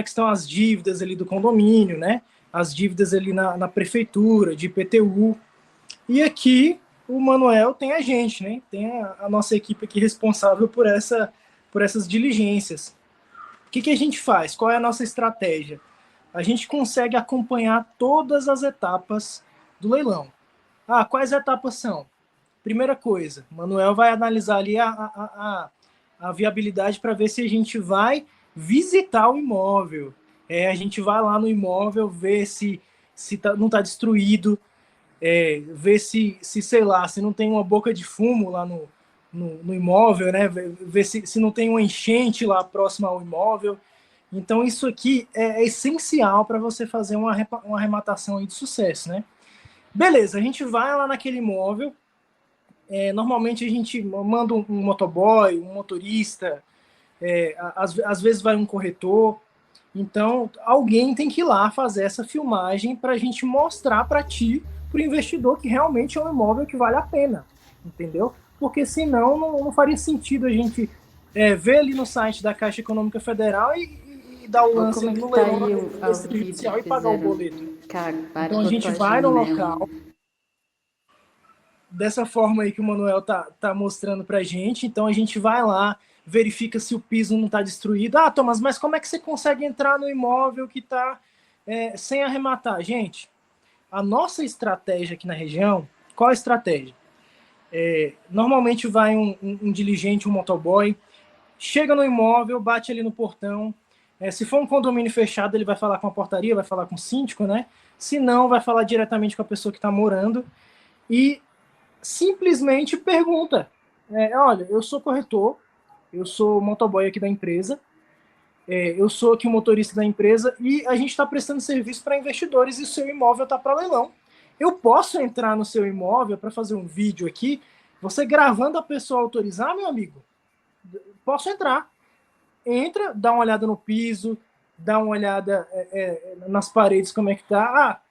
estão as dívidas ali do condomínio, né? As dívidas ali na prefeitura, de IPTU. E aqui o Manuel tem a gente, né? Tem a nossa equipe aqui responsável por essas diligências. O que a gente faz? Qual é a nossa estratégia? A gente consegue acompanhar todas as etapas do leilão. Quais etapas são? Primeira coisa, o Manuel vai analisar ali a viabilidade para ver se a gente vai visitar o imóvel. A gente vai lá no imóvel, ver se não está destruído, ver se, sei lá, se não tem uma boca de fumo lá no imóvel, né? Ver se não tem uma enchente lá próxima ao imóvel. Então, isso aqui é essencial para você fazer uma arrematação aí de sucesso, né? Beleza, a gente vai lá naquele imóvel. Normalmente a gente manda um motoboy, um motorista, às vezes vai um corretor. Então, alguém tem que ir lá fazer essa filmagem para a gente mostrar para ti, para o investidor, que realmente é um imóvel que vale a pena, entendeu? Porque senão não faria sentido a gente ver ali no site da Caixa Econômica Federal e dar o lance no leilão extrajudicial e pagar o boleto. Então a gente vai no local, dessa forma aí que o Manuel tá mostrando pra gente. Então a gente vai lá, verifica se o piso não está destruído. Ah, Thomas, mas como é que você consegue entrar no imóvel que está sem arrematar? Gente, a nossa estratégia aqui na região, qual a estratégia? Normalmente vai um diligente, um motoboy, chega no imóvel, bate ali no portão. Se for um condomínio fechado, ele vai falar com a portaria, vai falar com o síndico, né? Se não, vai falar diretamente com a pessoa que está morando e simplesmente pergunta. Olha, eu sou corretor, eu sou motoboy aqui da empresa, eu sou aqui o motorista da empresa e a gente está prestando serviço para investidores e o seu imóvel está para leilão. Eu posso entrar no seu imóvel para fazer um vídeo aqui, você gravando a pessoa autorizar, meu amigo? Posso entrar. Entra, dá uma olhada no piso, dá uma olhada nas paredes, como é que tá.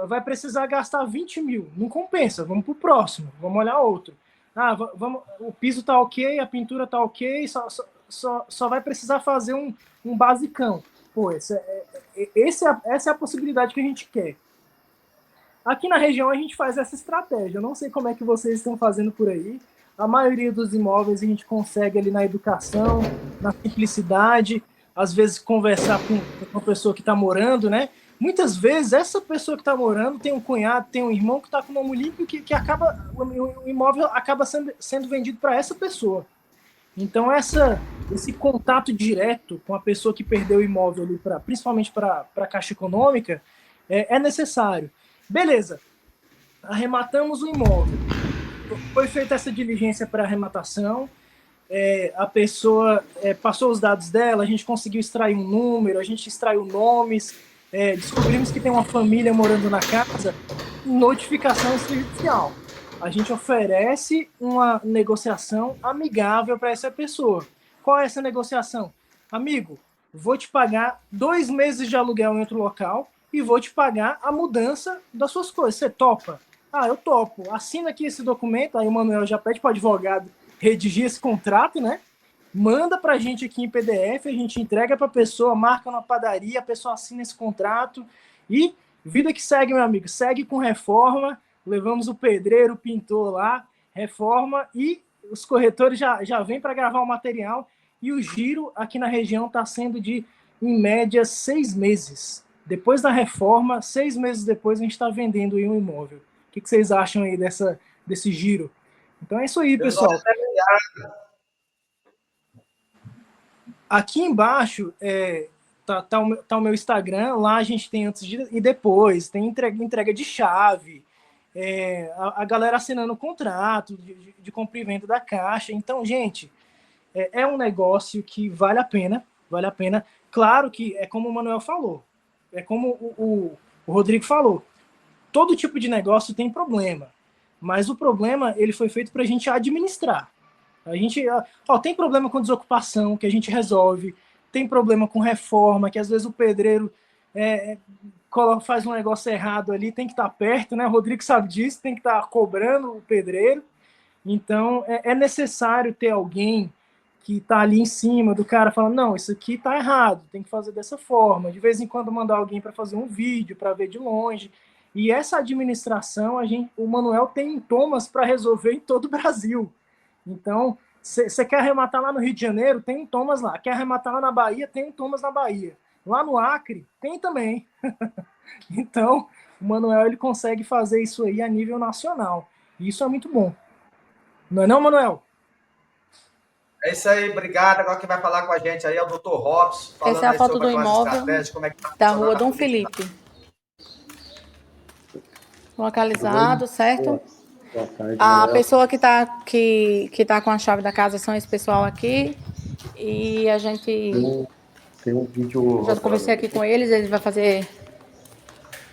Vai precisar gastar 20 mil, não compensa, vamos pro próximo, vamos olhar outro. O piso tá ok, a pintura tá ok, só vai precisar fazer um basicão. Pô, essa é a possibilidade que a gente quer. Aqui na região a gente faz essa estratégia, eu não sei como é que vocês estão fazendo por aí. A maioria dos imóveis a gente consegue ali na educação, na simplicidade, às vezes conversar com uma pessoa que está morando, né? Muitas vezes essa pessoa que está morando tem um cunhado, tem um irmão que está com nome limpo que acaba, o imóvel acaba sendo vendido para essa pessoa. Então esse contato direto com a pessoa que perdeu o imóvel ali, principalmente para a Caixa Econômica, é necessário. Beleza, arrematamos o imóvel. Foi feita essa diligência para arrematação, a pessoa passou os dados dela, a gente conseguiu extrair um número, a gente extraiu nomes, descobrimos que tem uma família morando na casa, notificação extrajudicial. A gente oferece uma negociação amigável para essa pessoa. Qual é essa negociação? Amigo, vou te pagar 2 meses de aluguel em outro local e vou te pagar a mudança das suas coisas. Você topa? Eu topo. Assina aqui esse documento, aí o Manuel já pede para o advogado redigir esse contrato, né? Manda para a gente aqui em PDF, a gente entrega para a pessoa, marca na padaria, a pessoa assina esse contrato e vida que segue, meu amigo. Segue com reforma, levamos o pedreiro, o pintor lá, reforma e os corretores já vêm para gravar o material e o giro aqui na região está sendo de, em média, 6 meses. Depois da reforma, 6 meses depois, a gente está vendendo aí um imóvel. O que vocês acham aí desse giro? Então é isso aí, pessoal. Aqui embaixo tá o meu Instagram, lá a gente tem antes e depois, tem entrega de chave, a galera assinando o contrato de compra e venda da Caixa. Então, gente, é um negócio que vale a pena. Claro que é como o Manuel falou, é como o Rodrigo falou, todo tipo de negócio tem problema, mas o problema ele foi feito para a gente administrar. A gente tem problema com desocupação que a gente resolve, tem problema com reforma, que às vezes o pedreiro faz um negócio errado ali, tem que estar perto, né? O Rodrigo sabe disso, tem que estar cobrando o pedreiro. Então é necessário ter alguém que está ali em cima do cara falando, não, isso aqui está errado, tem que fazer dessa forma. De vez em quando mandar alguém para fazer um vídeo, para ver de longe. E essa administração, o Manuel tem um Thomas para resolver em todo o Brasil. Então, você quer arrematar lá no Rio de Janeiro, tem um Thomas lá. Quer arrematar lá na Bahia, tem um Thomas na Bahia. Lá no Acre, tem também. Então, o Manuel ele consegue fazer isso aí a nível nacional. E isso é muito bom. Não é não, Manuel?
É isso aí, obrigado. Agora quem vai falar com a gente aí é o Dr. Robson.
Essa é a foto do imóvel da Rua Dom Felipe. Localizado, certo?
Boa tarde,
A
Manuel.
pessoa que tá com a chave da casa são esse pessoal aqui. E a gente...
Tem um vídeo
Já conversei aqui com eles vai fazer...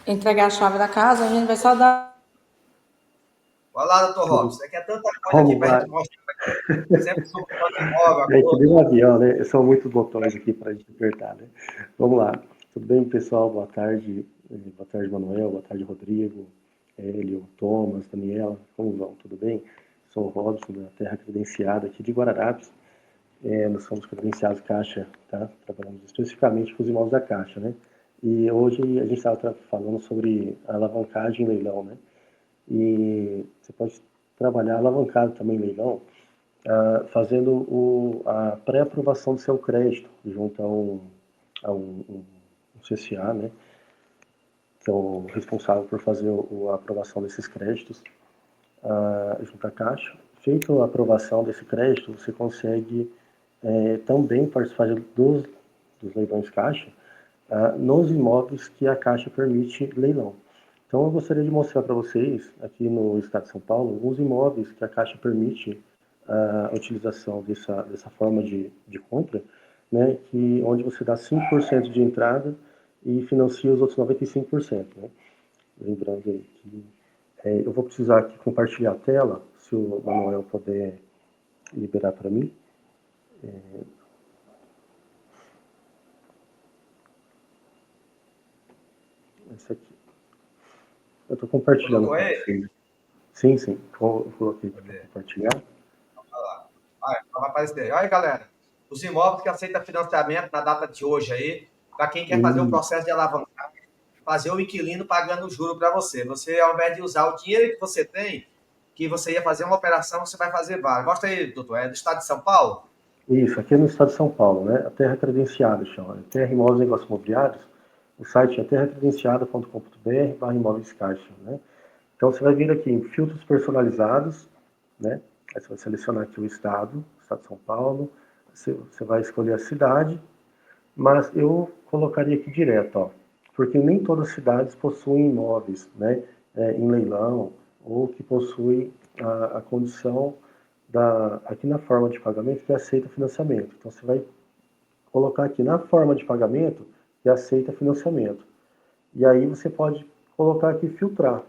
entregar a chave da casa, a gente vai só dar...
Olha lá, doutor Robson, aqui é tanta coisa aqui para a gente mostrar. Sempre sobre o imóvel.
É que nem um avião, né? São muitos botões aqui para a gente apertar, né? Vamos lá. Tudo bem, pessoal? Boa tarde. Boa tarde, Manuel. Boa tarde, Rodrigo. Hélio, Thomas, Daniela. Como vão? Tudo bem? Sou o Robson, da Terra Credenciada aqui de Guararapes. Nós somos credenciados Caixa, tá? Trabalhamos especificamente com os imóveis da Caixa, né? E hoje a gente estava falando sobre a alavancagem em leilão, né? E você pode trabalhar alavancado também em leilão, fazendo a pré-aprovação do seu crédito junto a um CCA, né? Que é o responsável por fazer a aprovação desses créditos junto à Caixa. Feito a aprovação desse crédito, você consegue também participar dos leilões Caixa nos imóveis que a Caixa permite leilão. Então, eu gostaria de mostrar para vocês, aqui no estado de São Paulo, alguns imóveis que a Caixa permite a utilização dessa forma de compra, né, onde você dá 5% de entrada e financia os outros 95%. Né? Lembrando aí que eu vou precisar aqui compartilhar a tela, se o Manuel puder liberar para mim. Esse aqui. Eu estou compartilhando com vocês. Sim. Coloquei para compartilhar.
Vai aparecer. Olha aí, galera. Os imóveis que aceitam financiamento na data de hoje aí, para quem quer fazer o processo de alavancar, fazer o inquilino pagando juro para você. Você, ao invés de usar o dinheiro que você tem, que você ia fazer uma operação, você vai fazer várias. Mostra aí, doutor. É do estado de São Paulo?
Isso, aqui é no estado de São Paulo, né? A Terra Credenciada chama. Terra Imóveis e Negócios Imobiliários. O site é terracredenciada.com.br/imóveis Caixa, né? Então você vai vir aqui em filtros personalizados, né? Aí você vai selecionar aqui o estado de São Paulo. Você vai escolher a cidade, mas eu colocaria aqui direto, ó, porque nem todas as cidades possuem imóveis, né? Em leilão ou que possuem a condição aqui na forma de pagamento que aceita financiamento. Então você vai colocar aqui na forma de pagamento que aceita financiamento. E aí você pode colocar aqui filtrar.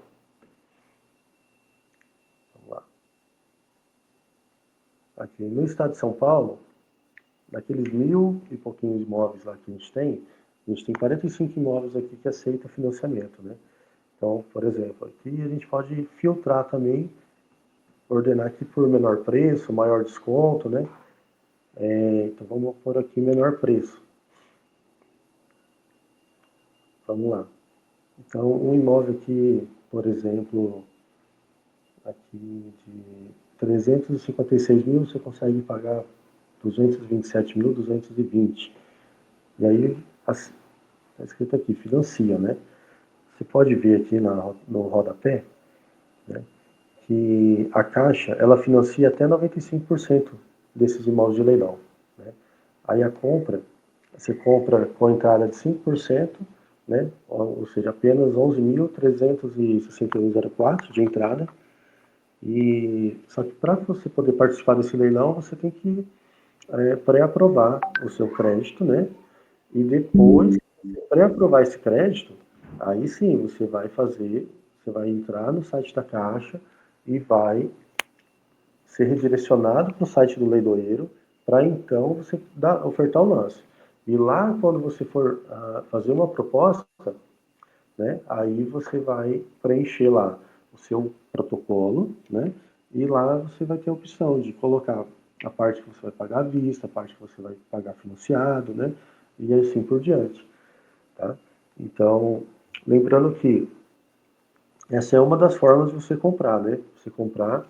Vamos lá. Aqui no estado de São Paulo, daqueles 1.000 e pouquinhos imóveis lá que a gente tem 45 imóveis aqui que aceita financiamento, né? Então, por exemplo, aqui a gente pode filtrar também, ordenar aqui por menor preço, maior desconto, né? Então vamos pôr aqui menor preço. Vamos lá. Então, um imóvel aqui, por exemplo, aqui de 356 mil, você consegue pagar 227.220. E aí, está escrito aqui, financia, né? Você pode ver aqui no rodapé, né, que a Caixa, ela financia até 95% desses imóveis de leilão, né? Aí a compra, você compra com a entrada de 5%, né? Ou seja, apenas 11.361,04 de entrada. Só que para você poder participar desse leilão, você tem que pré-aprovar o seu crédito, né? E depois, pré-aprovar esse crédito, aí sim você vai entrar no site da Caixa e vai ser redirecionado para o site do leiloeiro para então você ofertar o lance. E lá, quando você for fazer uma proposta, né, aí você vai preencher lá o seu protocolo, né, e lá você vai ter a opção de colocar a parte que você vai pagar à vista, a parte que você vai pagar financiado, né, e assim por diante, tá? Então, lembrando que essa é uma das formas de você comprar, né, você comprar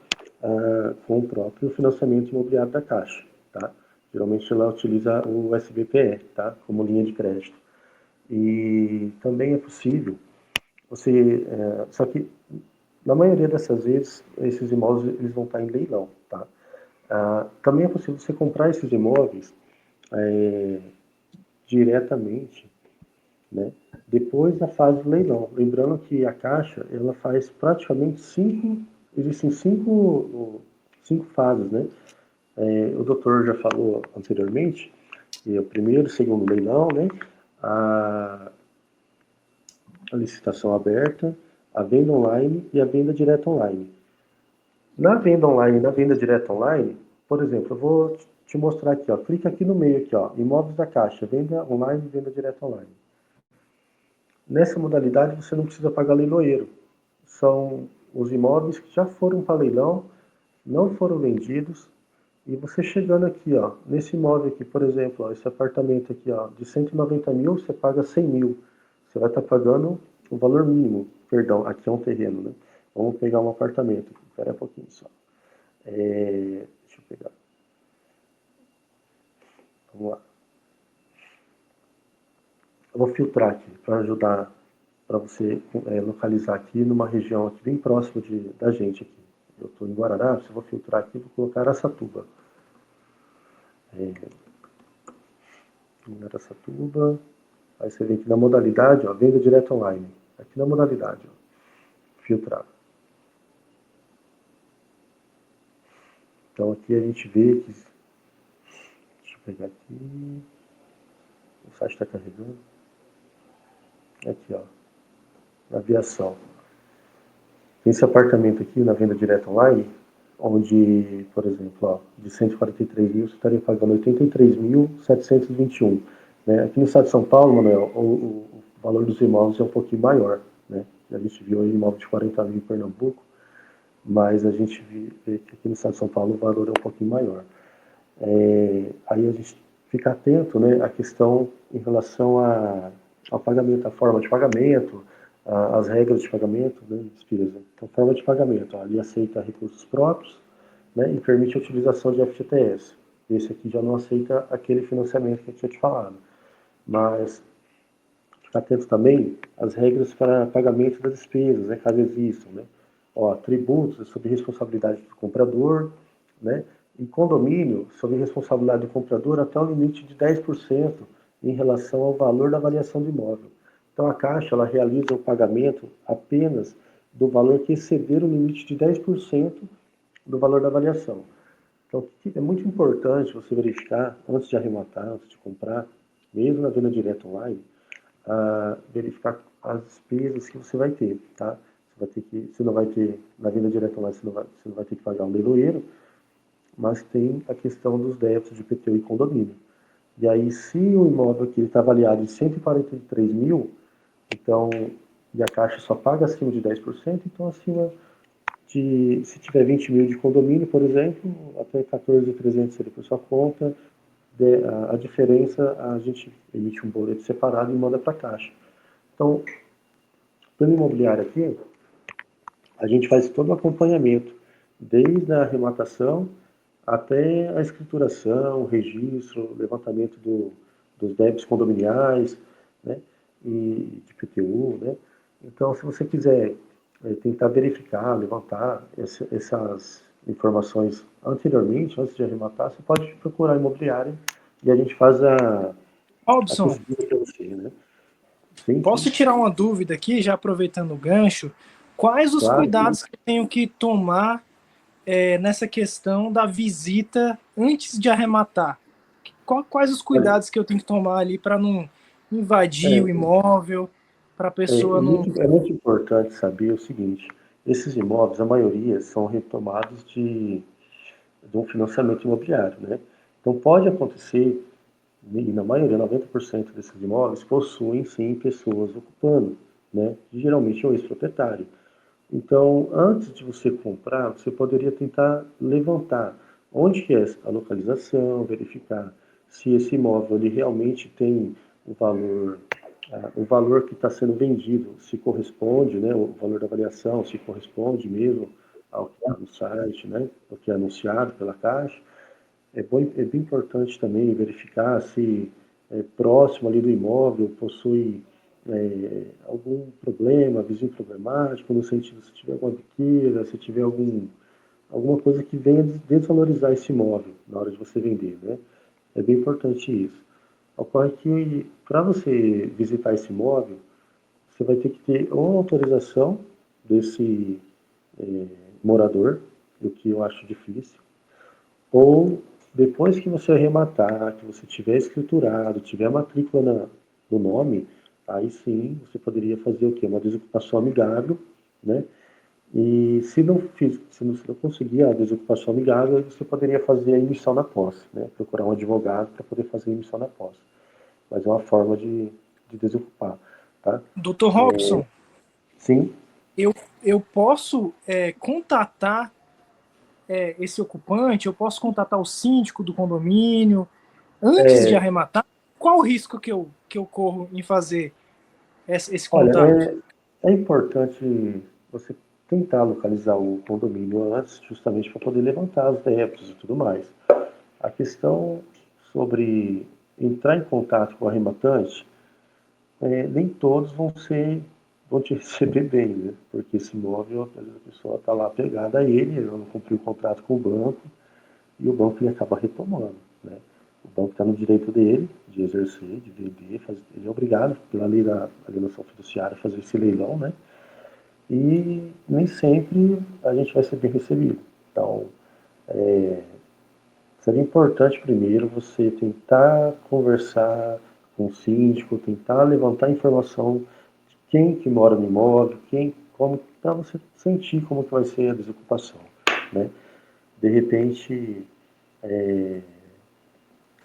com o próprio financiamento imobiliário da Caixa, tá? Geralmente ela utiliza o SBPE, tá? Como linha de crédito. E também é possível só que na maioria dessas vezes esses imóveis eles vão estar em leilão, tá? Também é possível você comprar esses imóveis diretamente, né? Depois da fase do leilão. Lembrando que a Caixa ela faz praticamente 5 existem cinco fases, né? O doutor já falou anteriormente, que é o primeiro, segundo leilão, né? A licitação aberta, a venda online e a venda direta online. Na venda online e na venda direta online, por exemplo, eu vou te mostrar aqui, ó, clica aqui no meio aqui, ó, imóveis da Caixa, venda online e venda direta online. Nessa modalidade você não precisa pagar leiloeiro. São os imóveis que já foram para leilão, não foram vendidos, e você chegando aqui, ó, nesse imóvel aqui, por exemplo, ó, esse apartamento aqui, ó, de 190 mil, você paga 100 mil. Você vai estar pagando o valor mínimo. Perdão, aqui é um terreno, né? Vamos pegar um apartamento aqui. Espera um pouquinho só. Deixa eu pegar. Vamos lá. Eu vou filtrar aqui para ajudar, para você localizar aqui numa região aqui bem próxima da gente aqui. Eu estou em Guararapes, eu vou filtrar aqui e vou colocar Araçatuba. Em Araçatuba. Aí você vem aqui na modalidade, ó, venda direta online. Aqui na modalidade, ó, filtrar. Então aqui a gente vê que... Deixa eu pegar aqui... O site está carregando. Aqui, ó. Na aviação. Tem esse apartamento aqui na venda direta online, onde, por exemplo, ó, de 143 mil, você estaria pagando 83.721. Né? Aqui no estado de São Paulo, Manuel, o valor dos imóveis é um pouquinho maior. Né? A gente viu aí imóvel de 40 mil em Pernambuco, mas a gente vê que aqui no estado de São Paulo o valor é um pouquinho maior. Aí a gente fica atento, né, à questão em relação ao pagamento, a forma de pagamento, as regras de pagamento, né, despesa. Então, forma de pagamento, ó, ali aceita recursos próprios, né, e permite a utilização de FGTS. Esse aqui já não aceita aquele financiamento que eu tinha te falado. Mas fica atento também às regras para pagamento das despesas, né, caso existam, né. Ó, tributos sob responsabilidade do comprador, né, e condomínio sob responsabilidade do comprador até o limite de 10% em relação ao valor da avaliação do imóvel. Então a Caixa ela realiza o pagamento apenas do valor que exceder o limite de 10% do valor da avaliação. Então é muito importante você verificar, antes de arrematar, antes de comprar, mesmo na venda direta online, verificar as despesas que você vai ter, tá? Você não vai ter, na venda direta online, você não vai ter que pagar um leiloeiro, mas tem a questão dos débitos de IPTU e condomínio. E aí, se o imóvel aqui está avaliado em 143 mil, então, e a Caixa só paga acima de 10%, então acima de, se tiver 20 mil de condomínio, por exemplo, até 14.300 seria por sua conta, a diferença a gente emite um boleto separado e manda para a Caixa. Então, pelo imobiliário aqui, a gente faz todo o acompanhamento, desde a arrematação até a escrituração, registro, levantamento dos débitos condominiais, né, e de PTU, né. Então, se você quiser tentar verificar, levantar essas informações anteriormente, antes de arrematar, você pode procurar a imobiliária e a gente faz a
Robson,
pesquisa para você, né. Sim,
posso tirar uma dúvida aqui, já aproveitando o gancho? Quais os
claro.
cuidados que eu tenho que tomar nessa questão da visita antes de arrematar? Quais os cuidados que eu tenho que tomar ali para não invadir o imóvel, para a pessoa não...
É muito importante saber o seguinte, esses imóveis, a maioria, são retomados de um financiamento imobiliário, né? Então pode acontecer, e na maioria, 90% desses imóveis possuem sim pessoas ocupando, né? Geralmente é o ex-proprietário. Então, antes de você comprar, você poderia tentar levantar onde que é a localização, verificar se esse imóvel ele realmente tem o valor que está sendo vendido, se corresponde, né, o valor da avaliação, se corresponde mesmo ao que está no site, né, ao que é anunciado pela Caixa. É bem importante também verificar se próximo ali do imóvel possui algum problema, vizinho problemático, no sentido se tiver alguma biqueira, se tiver alguma coisa que venha desvalorizar esse imóvel na hora de você vender, né? É bem importante isso. Ocorre que para você visitar esse imóvel, você vai ter que ter ou autorização morador, o que eu acho difícil, ou depois que você arrematar, que você tiver escriturado, tiver a matrícula no nome, aí sim você poderia fazer o quê? Uma desocupação amigável, né? E se não conseguir a desocupação amigável, você poderia fazer a emissão na posse, né? Procurar um advogado para poder fazer a emissão na posse. Mas é uma forma de desocupar, tá?
Dr. Robson,
Sim,
eu posso contatar esse ocupante, eu posso contatar o síndico do condomínio antes de arrematar? Qual o risco que eu corro em fazer esse
olha,
contato?
é importante você tentar localizar o condomínio antes, justamente para poder levantar as débitos e tudo mais. A questão sobre entrar em contato com o arrematante, nem todos vão te receber bem, né? Porque esse imóvel, às vezes a pessoa está lá pegada a ele não cumpriu o contrato com o banco, e o banco ele acaba retomando, né? O banco está no direito dele de exercer, de vender, ele é obrigado pela lei da alienação fiduciária a fazer esse leilão, né? E nem sempre a gente vai ser bem recebido. Então, seria importante primeiro você tentar conversar com o síndico, tentar levantar informação de quem que mora no imóvel, para você sentir como que vai ser a desocupação, né? De repente, é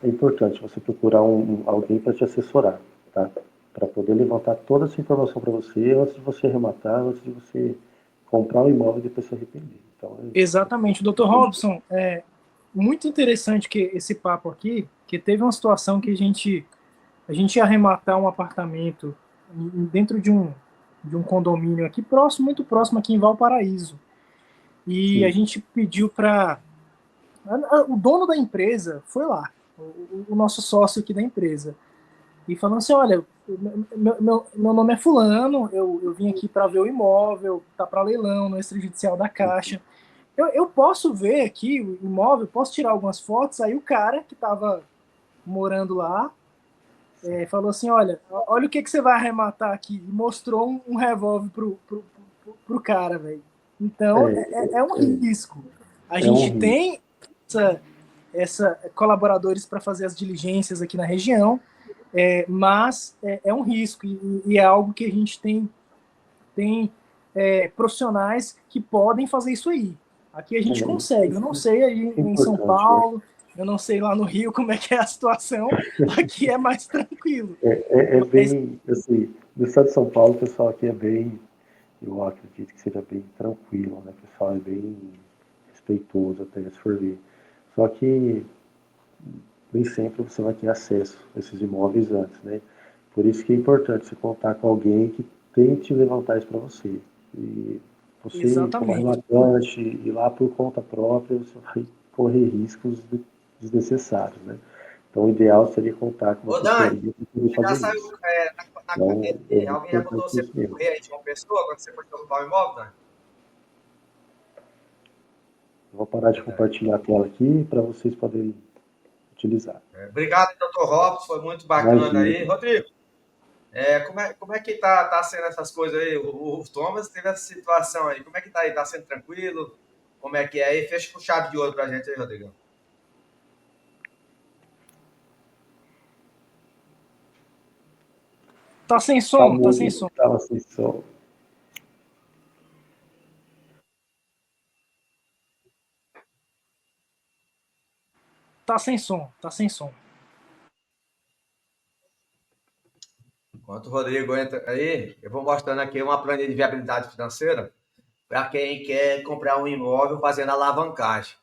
importante você procurar alguém para te assessorar, tá? Para poder levantar toda essa informação para você antes de você arrematar, antes de você comprar o imóvel e depois se arrepender. Então,
Exatamente, Dr. Robson, muito interessante que esse papo aqui, que teve uma situação que a gente ia arrematar um apartamento dentro de um condomínio aqui próximo, muito próximo aqui em Valparaíso. E a
sim,
gente pediu para o dono da empresa foi lá, o nosso sócio aqui da empresa, e falando assim, olha, meu nome é fulano, eu vim aqui para ver o imóvel, tá para leilão no extrajudicial da Caixa. Eu posso ver aqui o imóvel, posso tirar algumas fotos. Aí o cara que estava morando lá falou assim, olha o que você vai arrematar aqui. E mostrou um revólver pro cara, velho. Então, é um risco. A
é um
gente
risco.
tem essa colaboradores para fazer as diligências aqui na região, mas é um risco e é algo que a gente tem profissionais que podem fazer isso aí. Aqui a gente consegue. Eu não sei aí
É
em São
importante, né?
Paulo, eu não sei lá no Rio como é que é a situação. Aqui é mais tranquilo.
É
Mas
bem, assim, no estado de São Paulo, o pessoal aqui é bem, eu acredito que seja bem tranquilo, né? O pessoal é bem respeitoso até, se for ver. Só que nem sempre você vai ter acesso a esses imóveis antes, né? Por isso que é importante você contar com alguém que tente levantar isso para você. E você, como
exatamente.
relatante, ir lá por conta própria, você vai correr riscos desnecessários, né? Então, o ideal seria contar com uma
Ô, Dani,
assessoria para poder
você já
fazer
saiu
isso.
na
Então, é
correria?
muito
Alguém já botou
importante
você
isso
para
mesmo.
correr aí de uma pessoa quando você foi ocupar o imóvel, Dani?
Eu vou parar de
É.
compartilhar a tela aqui para vocês poderem utilizar.
Obrigado, doutor Robson, foi muito bacana
Imagina.
aí. Rodrigo, como é que tá sendo essas coisas aí? O Thomas teve essa situação aí. Como é que tá aí? Tá sendo tranquilo? Como é que é aí? Fecha com chave de ouro pra gente aí, Rodrigão.
Tá sem
Tá
som, tá sem
mudo,
som.
tava sem som.
Tá sem som, tá sem som.
Enquanto o Rodrigo entra aí, eu vou mostrando aqui uma planilha de viabilidade financeira para quem quer comprar um imóvel fazendo alavancagem.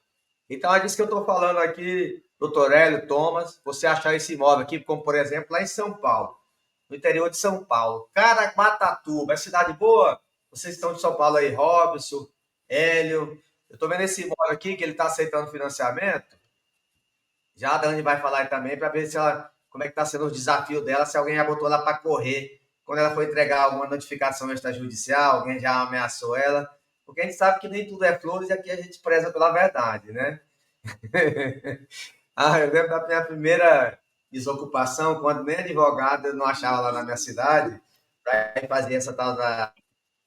Então, é disso que eu estou falando aqui, doutor Hélio, Thomas, você achar esse imóvel aqui, como por exemplo, lá em São Paulo, no interior de São Paulo. Caraguatatuba, é cidade boa? Vocês estão de São Paulo aí, Robson, Hélio. Eu estou vendo esse imóvel aqui, que ele está aceitando financiamento. Já a Dani vai falar aí também, para ver se ela, como é que está sendo o desafio dela, se alguém já botou ela para correr quando ela for entregar alguma notificação extrajudicial, alguém já ameaçou ela. Porque a gente sabe que nem tudo é flores e aqui a gente preza pela verdade, né? Eu lembro da minha primeira desocupação, quando nem advogado eu não achava lá na minha cidade, para fazer essa tal da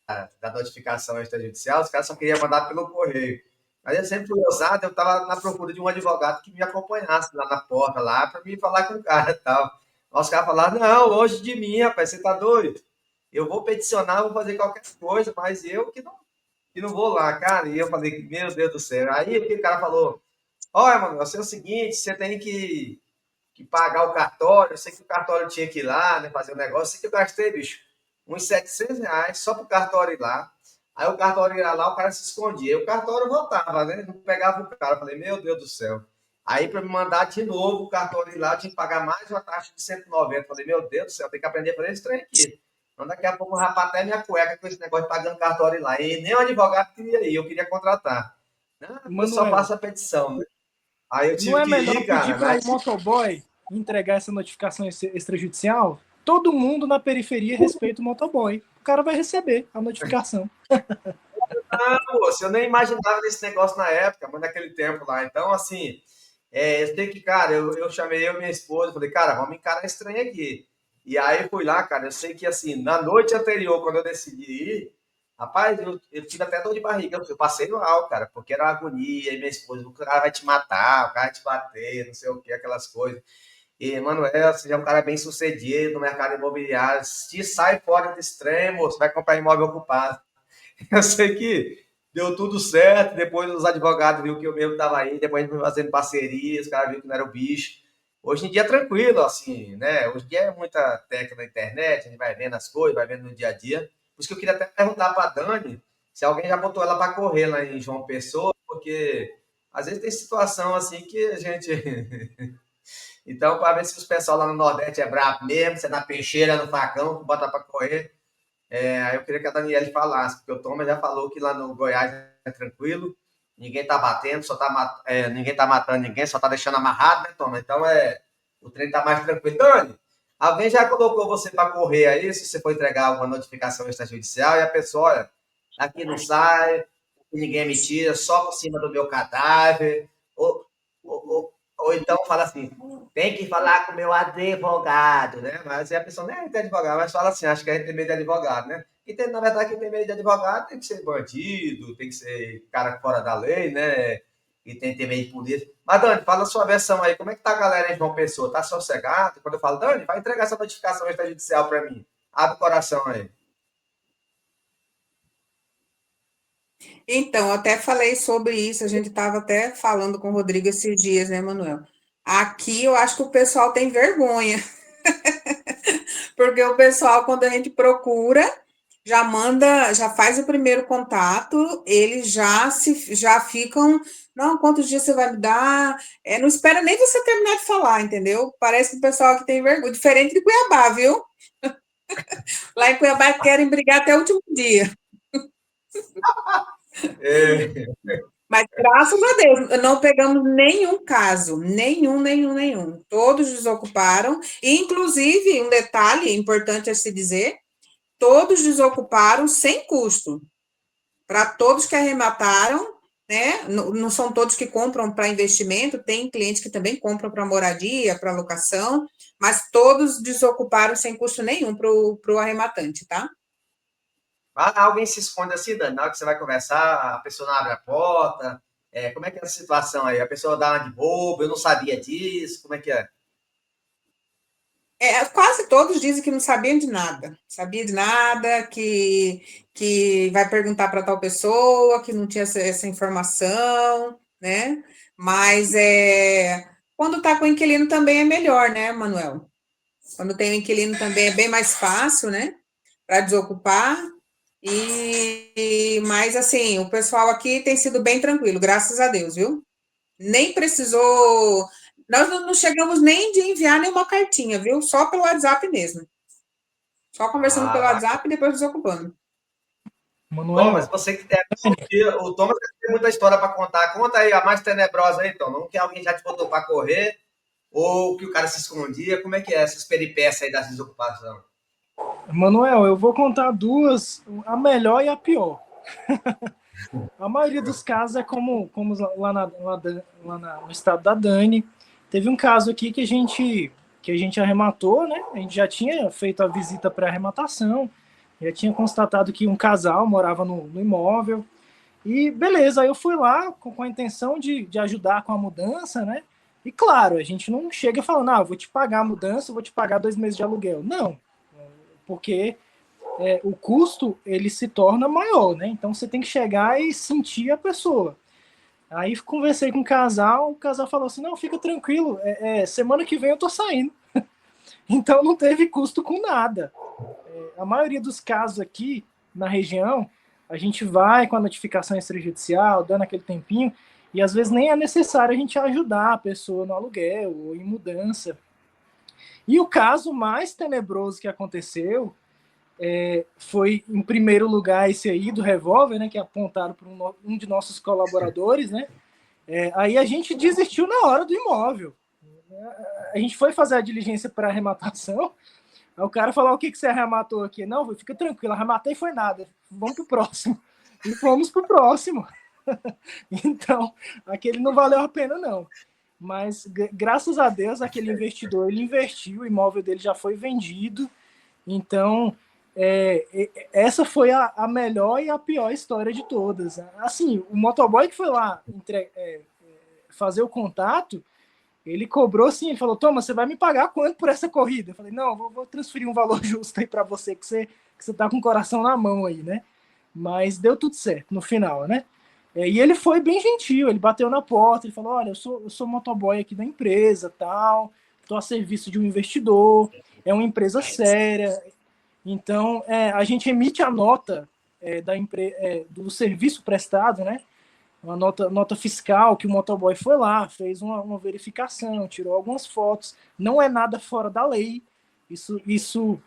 da notificação extrajudicial, os caras só queriam mandar pelo correio. Mas eu sempre fui ousado, eu estava na procura de um advogado que me acompanhasse lá na porta, lá, para me falar com o cara e tal. Mas os caras falaram, não, longe de mim, rapaz, você tá doido? Eu vou peticionar, vou fazer qualquer coisa, mas eu que não vou lá, cara. E eu falei, meu Deus do céu. Aí aquele cara falou, olha, mano, é o seguinte, você tem que pagar o cartório, eu sei que o cartório tinha que ir lá, né, fazer o negócio, eu sei que eu gastei, bicho, uns R$ 700 só pro cartório ir lá. Aí o cartório ia lá, o cara se escondia. Aí o cartório voltava, né? Não pegava o cara. Eu falei, meu Deus do céu. Aí, para me mandar de novo o cartório ir lá, eu tinha que pagar mais uma taxa de 190. Eu falei, meu Deus do céu, tem que aprender a fazer esse trem aqui. Então, daqui a pouco, eu rapar até minha cueca com esse negócio de pagando cartório ir lá. E nem o advogado queria ir, eu queria contratar. Não, eu só
Manuel,
faço a petição, né? Aí eu
não
tive
é
que
melhor
ir,
pedir
cara.
para
Mas
o motoboy entregar essa notificação extrajudicial? Todo mundo na periferia respeita o motoboy. O cara vai receber a notificação.
eu nem imaginava desse negócio na época, mas naquele tempo lá. Então, assim, eu sei que, cara, eu chamei eu e minha esposa, falei, cara, vamos encarar estranho aqui. E aí fui lá, cara, eu sei que, assim, na noite anterior, quando eu decidi ir, rapaz, eu tive até dor de barriga, eu passei mal, cara, porque era uma agonia, e minha esposa, o cara vai te matar, o cara vai te bater, não sei o que, aquelas coisas. E, Manuel, você é um cara bem sucedido no mercado imobiliário, se sai fora desse extremo, você vai comprar imóvel ocupado. Eu sei que deu tudo certo, depois os advogados viram que eu mesmo estava aí, depois a gente foi fazendo parcerias, os caras viram que não era o bicho. Hoje em dia é tranquilo, assim, né? Hoje em dia é muita técnica na internet, a gente vai vendo as coisas, vai vendo no dia a dia. Por isso que eu queria até perguntar para a Dani se alguém já botou ela para correr lá em João Pessoa, porque às vezes tem situação assim que a gente. Então, para ver se os pessoal lá no Nordeste é brabo mesmo, se é na peixeira, no facão, bota para correr. Aí eu queria que a Daniele falasse, porque o Thomas já falou que lá no Goiás é tranquilo, ninguém tá batendo, ninguém tá matando ninguém, só tá deixando amarrado, né, Thomas? Então o trem tá mais tranquilo. Dani, alguém já colocou você para correr aí, se você for entregar uma notificação extrajudicial e a pessoa, olha, aqui não sai, ninguém me tira, só por cima do meu cadáver, ou então fala assim, tem que falar com o meu advogado, né? Mas a pessoa nem tem advogado, mas fala assim, acho que a gente tem medo de advogado, né? E tem, na verdade, quem tem medo de advogado tem que ser bandido, tem que ser cara fora da lei, né? E tem que ter medo de polícia. Mas, Dani, fala a sua versão aí. Como é que tá a galera em João Pessoa? Tá sossegado? Quando eu falo, Dani, vai entregar essa notificação extrajudicial para mim. Abre o coração aí.
Então, eu até falei sobre isso, a gente estava até falando com o Rodrigo esses dias, né, Manuel? Aqui eu acho que o pessoal tem vergonha, porque o pessoal, quando a gente procura, já manda, já faz o primeiro contato, eles já ficam, não, quantos dias você vai me dar? Não espera nem você terminar de falar, entendeu? Parece que o pessoal aqui tem vergonha, diferente de Cuiabá, viu? Lá em Cuiabá querem brigar até o último dia.
É,
Mas graças a Deus, não pegamos nenhum caso, nenhum. Todos desocuparam, e inclusive, um detalhe importante a se dizer, todos desocuparam sem custo. Para todos que arremataram, né? Não são todos que compram para investimento, tem clientes que também compram para moradia, para locação, mas todos desocuparam sem custo nenhum para o arrematante, tá?
alguém se esconde assim, Dani, na hora que você vai conversar, a pessoa não abre a porta. Como é que é a situação aí? A pessoa dá uma de bobo, eu não sabia disso, como é que é?
Quase todos dizem que não sabiam de nada, que vai perguntar para tal pessoa, que não tinha essa informação, né? Mas quando está com o inquilino também é melhor, né, Manuel? Quando tem o inquilino também é bem mais fácil, né? Para desocupar. Mas assim, o pessoal aqui tem sido bem tranquilo, graças a Deus, viu? Nem precisou. Nós não chegamos nem de enviar nenhuma cartinha, viu? Só pelo WhatsApp mesmo. Só conversando pelo
Bacana.
WhatsApp e depois desocupando.
Thomas,
Manuel,
você que tem. O Thomas tem muita história para contar. Conta aí a mais tenebrosa aí, Tom. Não que alguém já te botou para correr, ou que o cara se escondia. Como é que é essas peripécias aí da desocupação?
Manuel, eu vou contar duas, a melhor e a pior. A maioria dos casos é como no estado da Dani. Teve um caso aqui que a gente arrematou, né? A gente já tinha feito a visita para arrematação, Já tinha constatado que um casal morava no imóvel. E beleza, aí eu fui lá com a intenção de ajudar com a mudança, né? E claro, a gente não chega falando, ah, vou te pagar a mudança, vou te pagar 2 meses de aluguel. Não, porque o custo ele se torna maior, né? Então você tem que chegar e sentir a pessoa. Aí conversei com o casal falou assim, não, fica tranquilo, semana que vem eu tô saindo. Então não teve custo com nada. A maioria dos casos aqui na região, a gente vai com a notificação extrajudicial, dando aquele tempinho, e às vezes nem é necessário a gente ajudar a pessoa no aluguel ou em mudança. E o caso mais tenebroso que aconteceu foi, em primeiro lugar, esse aí do revólver, né, que apontaram por um de nossos colaboradores, né? Aí a gente desistiu na hora do imóvel. A gente foi fazer a diligência para arrematação, aí o cara falou, o que você arrematou aqui? Não, fica tranquilo, arrematei foi nada, vamos pro próximo. E fomos pro próximo. Então, aquele não valeu a pena, não. Mas, graças a Deus, aquele investidor, ele investiu, o imóvel dele já foi vendido. Então, essa foi a melhor e a pior história de todas. Assim, o motoboy que foi lá fazer o contato, ele cobrou assim, ele falou, Thomas, você vai me pagar quanto por essa corrida? Eu falei, não, vou transferir um valor justo aí para você, que você tá com o coração na mão aí, né? Mas deu tudo certo no final, né? E ele foi bem gentil, ele bateu na porta, ele falou, olha, eu sou motoboy aqui da empresa, tal, estou a serviço de um investidor, é uma empresa séria, então a gente emite a nota do serviço prestado, né? Uma nota fiscal, que o motoboy foi lá, fez uma verificação, tirou algumas fotos, não é nada fora da lei, isso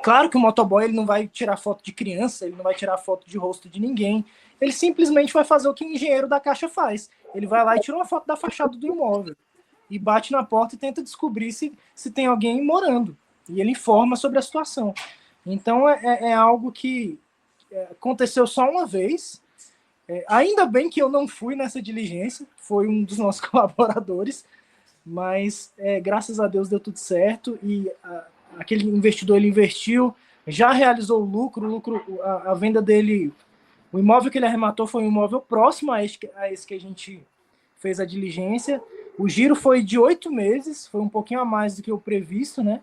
claro que o motoboy ele não vai tirar foto de criança, ele não vai tirar foto de rosto de ninguém, ele simplesmente vai fazer o que o engenheiro da Caixa faz, ele vai lá e tira uma foto da fachada do imóvel, e bate na porta e tenta descobrir se tem alguém morando, e ele informa sobre a situação. Então é algo que aconteceu só uma vez. Ainda bem que eu não fui nessa diligência, foi um dos nossos colaboradores, mas graças a Deus deu tudo certo e aquele investidor ele investiu, já realizou o lucro, a venda dele, o imóvel que ele arrematou foi um imóvel próximo a esse que a gente fez a diligência. O giro foi de 8 meses, foi um pouquinho a mais do que o previsto, né?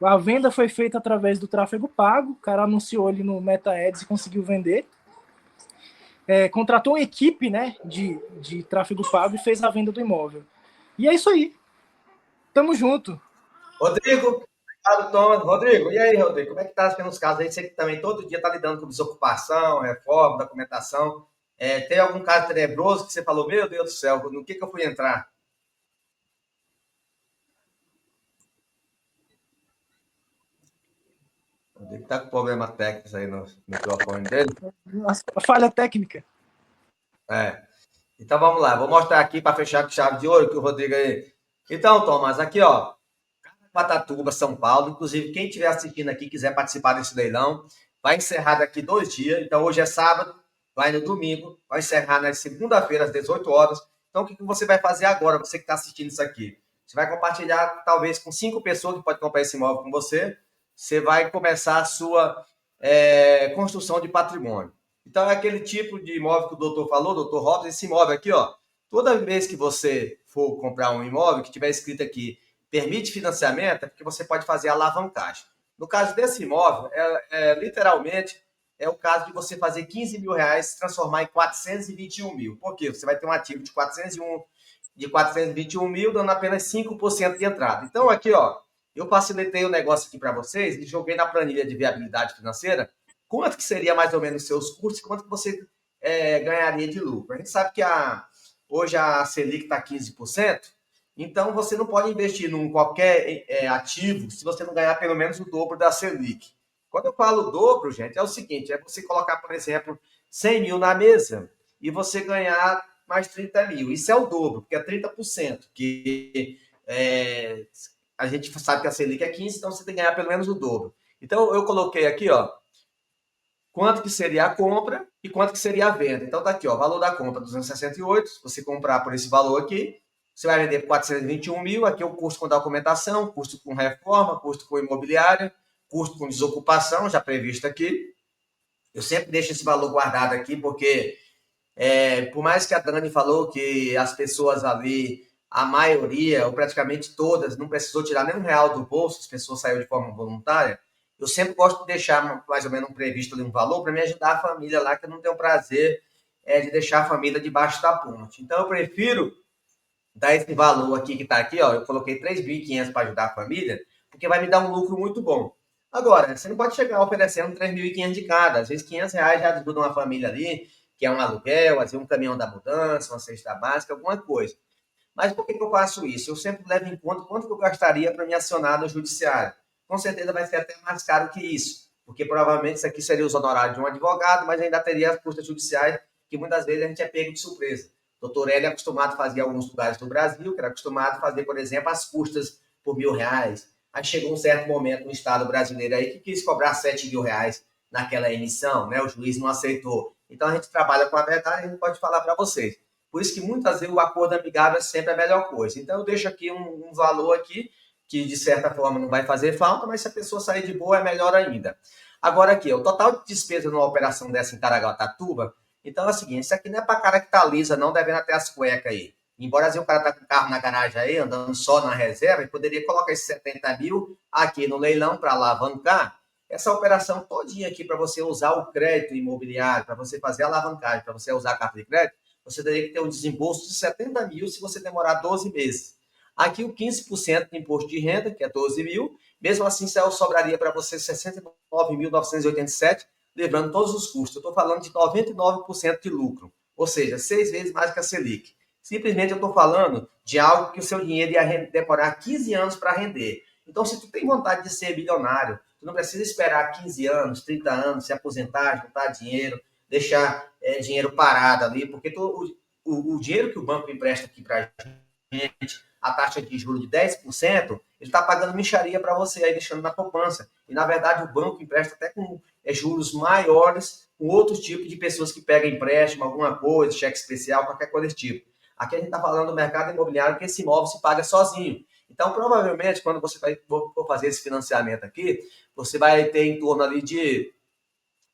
A venda foi feita através do tráfego pago, o cara anunciou ali no Meta Ads e conseguiu vender. Contratou uma equipe, né, de tráfego pago e fez a venda do imóvel. E é isso aí. Tamo junto.
Rodrigo, obrigado, Thomas. Rodrigo, e aí, Rodrigo, como é que tá sendo os casos aí? Você que também todo dia tá lidando com desocupação, reforma, documentação. Tem algum caso tenebroso que você falou, meu Deus do céu, no que eu fui entrar? O Rodrigo tá com problema técnico aí no microfone dele.
A falha técnica.
Então vamos lá, vou mostrar aqui para fechar com chave de ouro que o Rodrigo aí. Então, Thomas, aqui ó, Patatuba, São Paulo. Inclusive, quem estiver assistindo aqui quiser participar desse leilão, vai encerrar daqui 2 dias. Então, hoje é sábado, vai no domingo, vai encerrar na segunda-feira, às 18 horas. Então, o que você vai fazer agora, você que está assistindo isso aqui? Você vai compartilhar, talvez, com 5 pessoas que podem comprar esse imóvel com você. Você vai começar a sua construção de patrimônio. Então, é aquele tipo de imóvel que o doutor falou, doutor Robson, esse imóvel aqui, ó. Toda vez que você for comprar um imóvel, que tiver escrito aqui, permite financiamento, é porque você pode fazer alavancagem. No caso desse imóvel, literalmente, é o caso de você fazer 15 mil reais se transformar em 421 mil. Por quê? Você vai ter um ativo de 421 mil, dando apenas 5% de entrada. Então, aqui, ó, eu facilitei o negócio aqui para vocês e joguei na planilha de viabilidade financeira quanto que seria mais ou menos os seus custos e quanto que você ganharia de lucro. A gente sabe que hoje a Selic está 15%, então você não pode investir num qualquer ativo se você não ganhar pelo menos o dobro da Selic. Quando eu falo dobro, gente, é o seguinte, é você colocar, por exemplo, 100 mil na mesa e você ganhar mais 30 mil. Isso é o dobro, porque é 30%, que a gente sabe que a Selic é 15, então você tem que ganhar pelo menos o dobro. Então, eu coloquei aqui, ó, quanto que seria a compra e quanto que seria a venda. Então, tá aqui, ó, valor da compra, 268. Se você comprar por esse valor aqui, você vai vender por 421 mil. Aqui é o custo com documentação, custo com reforma, custo com imobiliária, custo com desocupação, já previsto aqui. Eu sempre deixo esse valor guardado aqui, porque por mais que a Dani falou que as pessoas ali, a maioria, ou praticamente todas, não precisou tirar nem R$1 do bolso, as pessoas saíram de forma voluntária, eu sempre gosto de deixar mais ou menos um previsto ali um valor para me ajudar a família lá, que eu não tenho prazer de deixar a família debaixo da ponte. Então, eu prefiro dar esse valor aqui que está aqui, ó, eu coloquei 3.500 para ajudar a família, porque vai me dar um lucro muito bom. Agora, você não pode chegar oferecendo 3.500 de cada. Às vezes, R$500 já ajuda uma família ali, que é um aluguel, às vezes um caminhão da mudança, uma cesta básica, alguma coisa. Mas por que eu faço isso? Eu sempre levo em conta quanto que eu gastaria para me acionar no judiciário. Com certeza vai ser até mais caro que isso, porque provavelmente isso aqui seria os honorários de um advogado, mas ainda teria as custas judiciais, que muitas vezes a gente é pego de surpresa. O doutor Hélio é acostumado a fazer em alguns lugares do Brasil, que era acostumado a fazer, por exemplo, as custas por R$1.000. Aí chegou um certo momento no Estado brasileiro aí que quis cobrar R$7.000 naquela emissão, né? O juiz não aceitou. Então a gente trabalha com a verdade e a gente pode falar para vocês. Por isso que muitas vezes o acordo amigável é sempre a melhor coisa. Então eu deixo aqui um valor aqui, que de certa forma não vai fazer falta, mas se a pessoa sair de boa é melhor ainda. Agora aqui, o total de despesa numa operação dessa em Caraguatatuba, então é o seguinte, isso aqui não é para cara que tá lisa, não, devendo até as cuecas aí. Embora às vezes o cara tá com o carro na garagem aí, andando só na reserva, e poderia colocar esses 70 mil aqui no leilão para alavancar essa operação todinha aqui para você usar o crédito imobiliário, para você fazer a alavancagem, para você usar a carta de crédito, você teria que ter um desembolso de 70 mil se você demorar 12 meses. Aqui o 15% de imposto de renda, que é 12 mil, mesmo assim sobraria para você 69.987, levando todos os custos. Eu estou falando de 99% de lucro, ou seja, 6 vezes mais que a Selic. Simplesmente eu estou falando de algo que o seu dinheiro ia demorar 15 anos para render. Então, se tu tem vontade de ser bilionário, tu não precisa esperar 15 anos, 30 anos, se aposentar, juntar dinheiro, deixar dinheiro parado ali, porque o dinheiro que o banco empresta aqui para a gente, a taxa de juros de 10%, ele está pagando mixaria para você aí, deixando na poupança. E, na verdade, o banco empresta até com juros maiores, com outros tipos de pessoas que pegam empréstimo, alguma coisa, cheque especial, qualquer coisa desse tipo. Aqui a gente está falando do mercado imobiliário, que esse imóvel se paga sozinho. Então, provavelmente, quando você for fazer esse financiamento aqui, você vai ter em torno ali de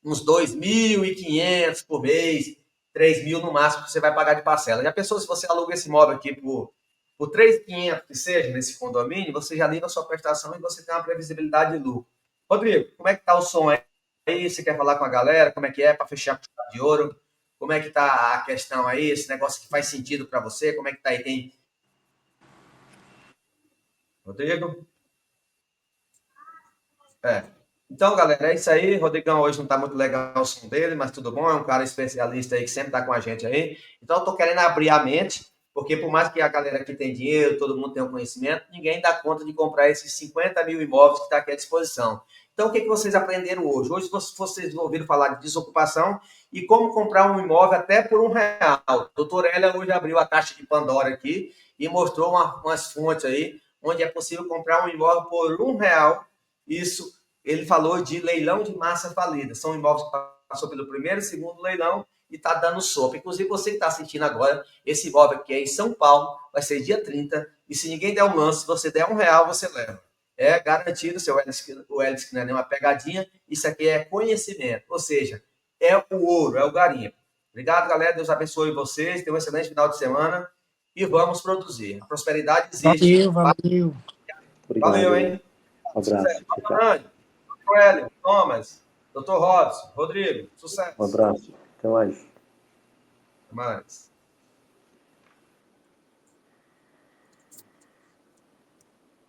uns 2.500 por mês, 3.000 no máximo que você vai pagar de parcela. Já pensou se você aluga esse imóvel aqui por 3.500 que seja nesse condomínio, você já livra a sua prestação e você tem uma previsibilidade de lucro. Rodrigo, como é que está o som aí? Você quer falar com a galera? Como é que é para fechar com chave de ouro? Como é que está a questão aí? Esse negócio que faz sentido para você? Como é que está aí? Tem... Rodrigo? Então, galera, é isso aí. Rodrigão hoje não está muito legal o som dele, mas tudo bom. É um cara especialista aí que sempre está com a gente aí. Então, eu estou querendo abrir a mente, porque por mais que a galera aqui tem dinheiro, todo mundo tem um conhecimento, ninguém dá conta de comprar esses 50 mil imóveis que está aqui à disposição. Então, o que vocês aprenderam hoje? Hoje vocês ouviram falar de desocupação e como comprar um imóvel até por R$1. O doutor Hélia hoje abriu a caixa de Pandora aqui e mostrou umas fontes aí, onde é possível comprar um imóvel por R$1. Isso, ele falou de leilão de massa falida. São imóveis que passou pelo primeiro e segundo leilão e está dando sopa. Inclusive, você que está assistindo agora, esse imóvel aqui é em São Paulo, vai ser dia 30, e se ninguém der um lance, se você der R$1, você leva. É garantido, seu o Hélice, que não é nenhuma pegadinha, isso aqui é conhecimento, ou seja, é o ouro, é o garimpo. Obrigado, galera, Deus abençoe vocês, tenham um excelente final de semana e vamos produzir. A prosperidade existe.
Valeu.
Obrigado.
Valeu, hein?
Um abraço.
Doutor Hélio, Thomas, doutor Robson, Rodrigo, sucesso.
Um abraço. Até mais.
Até mais.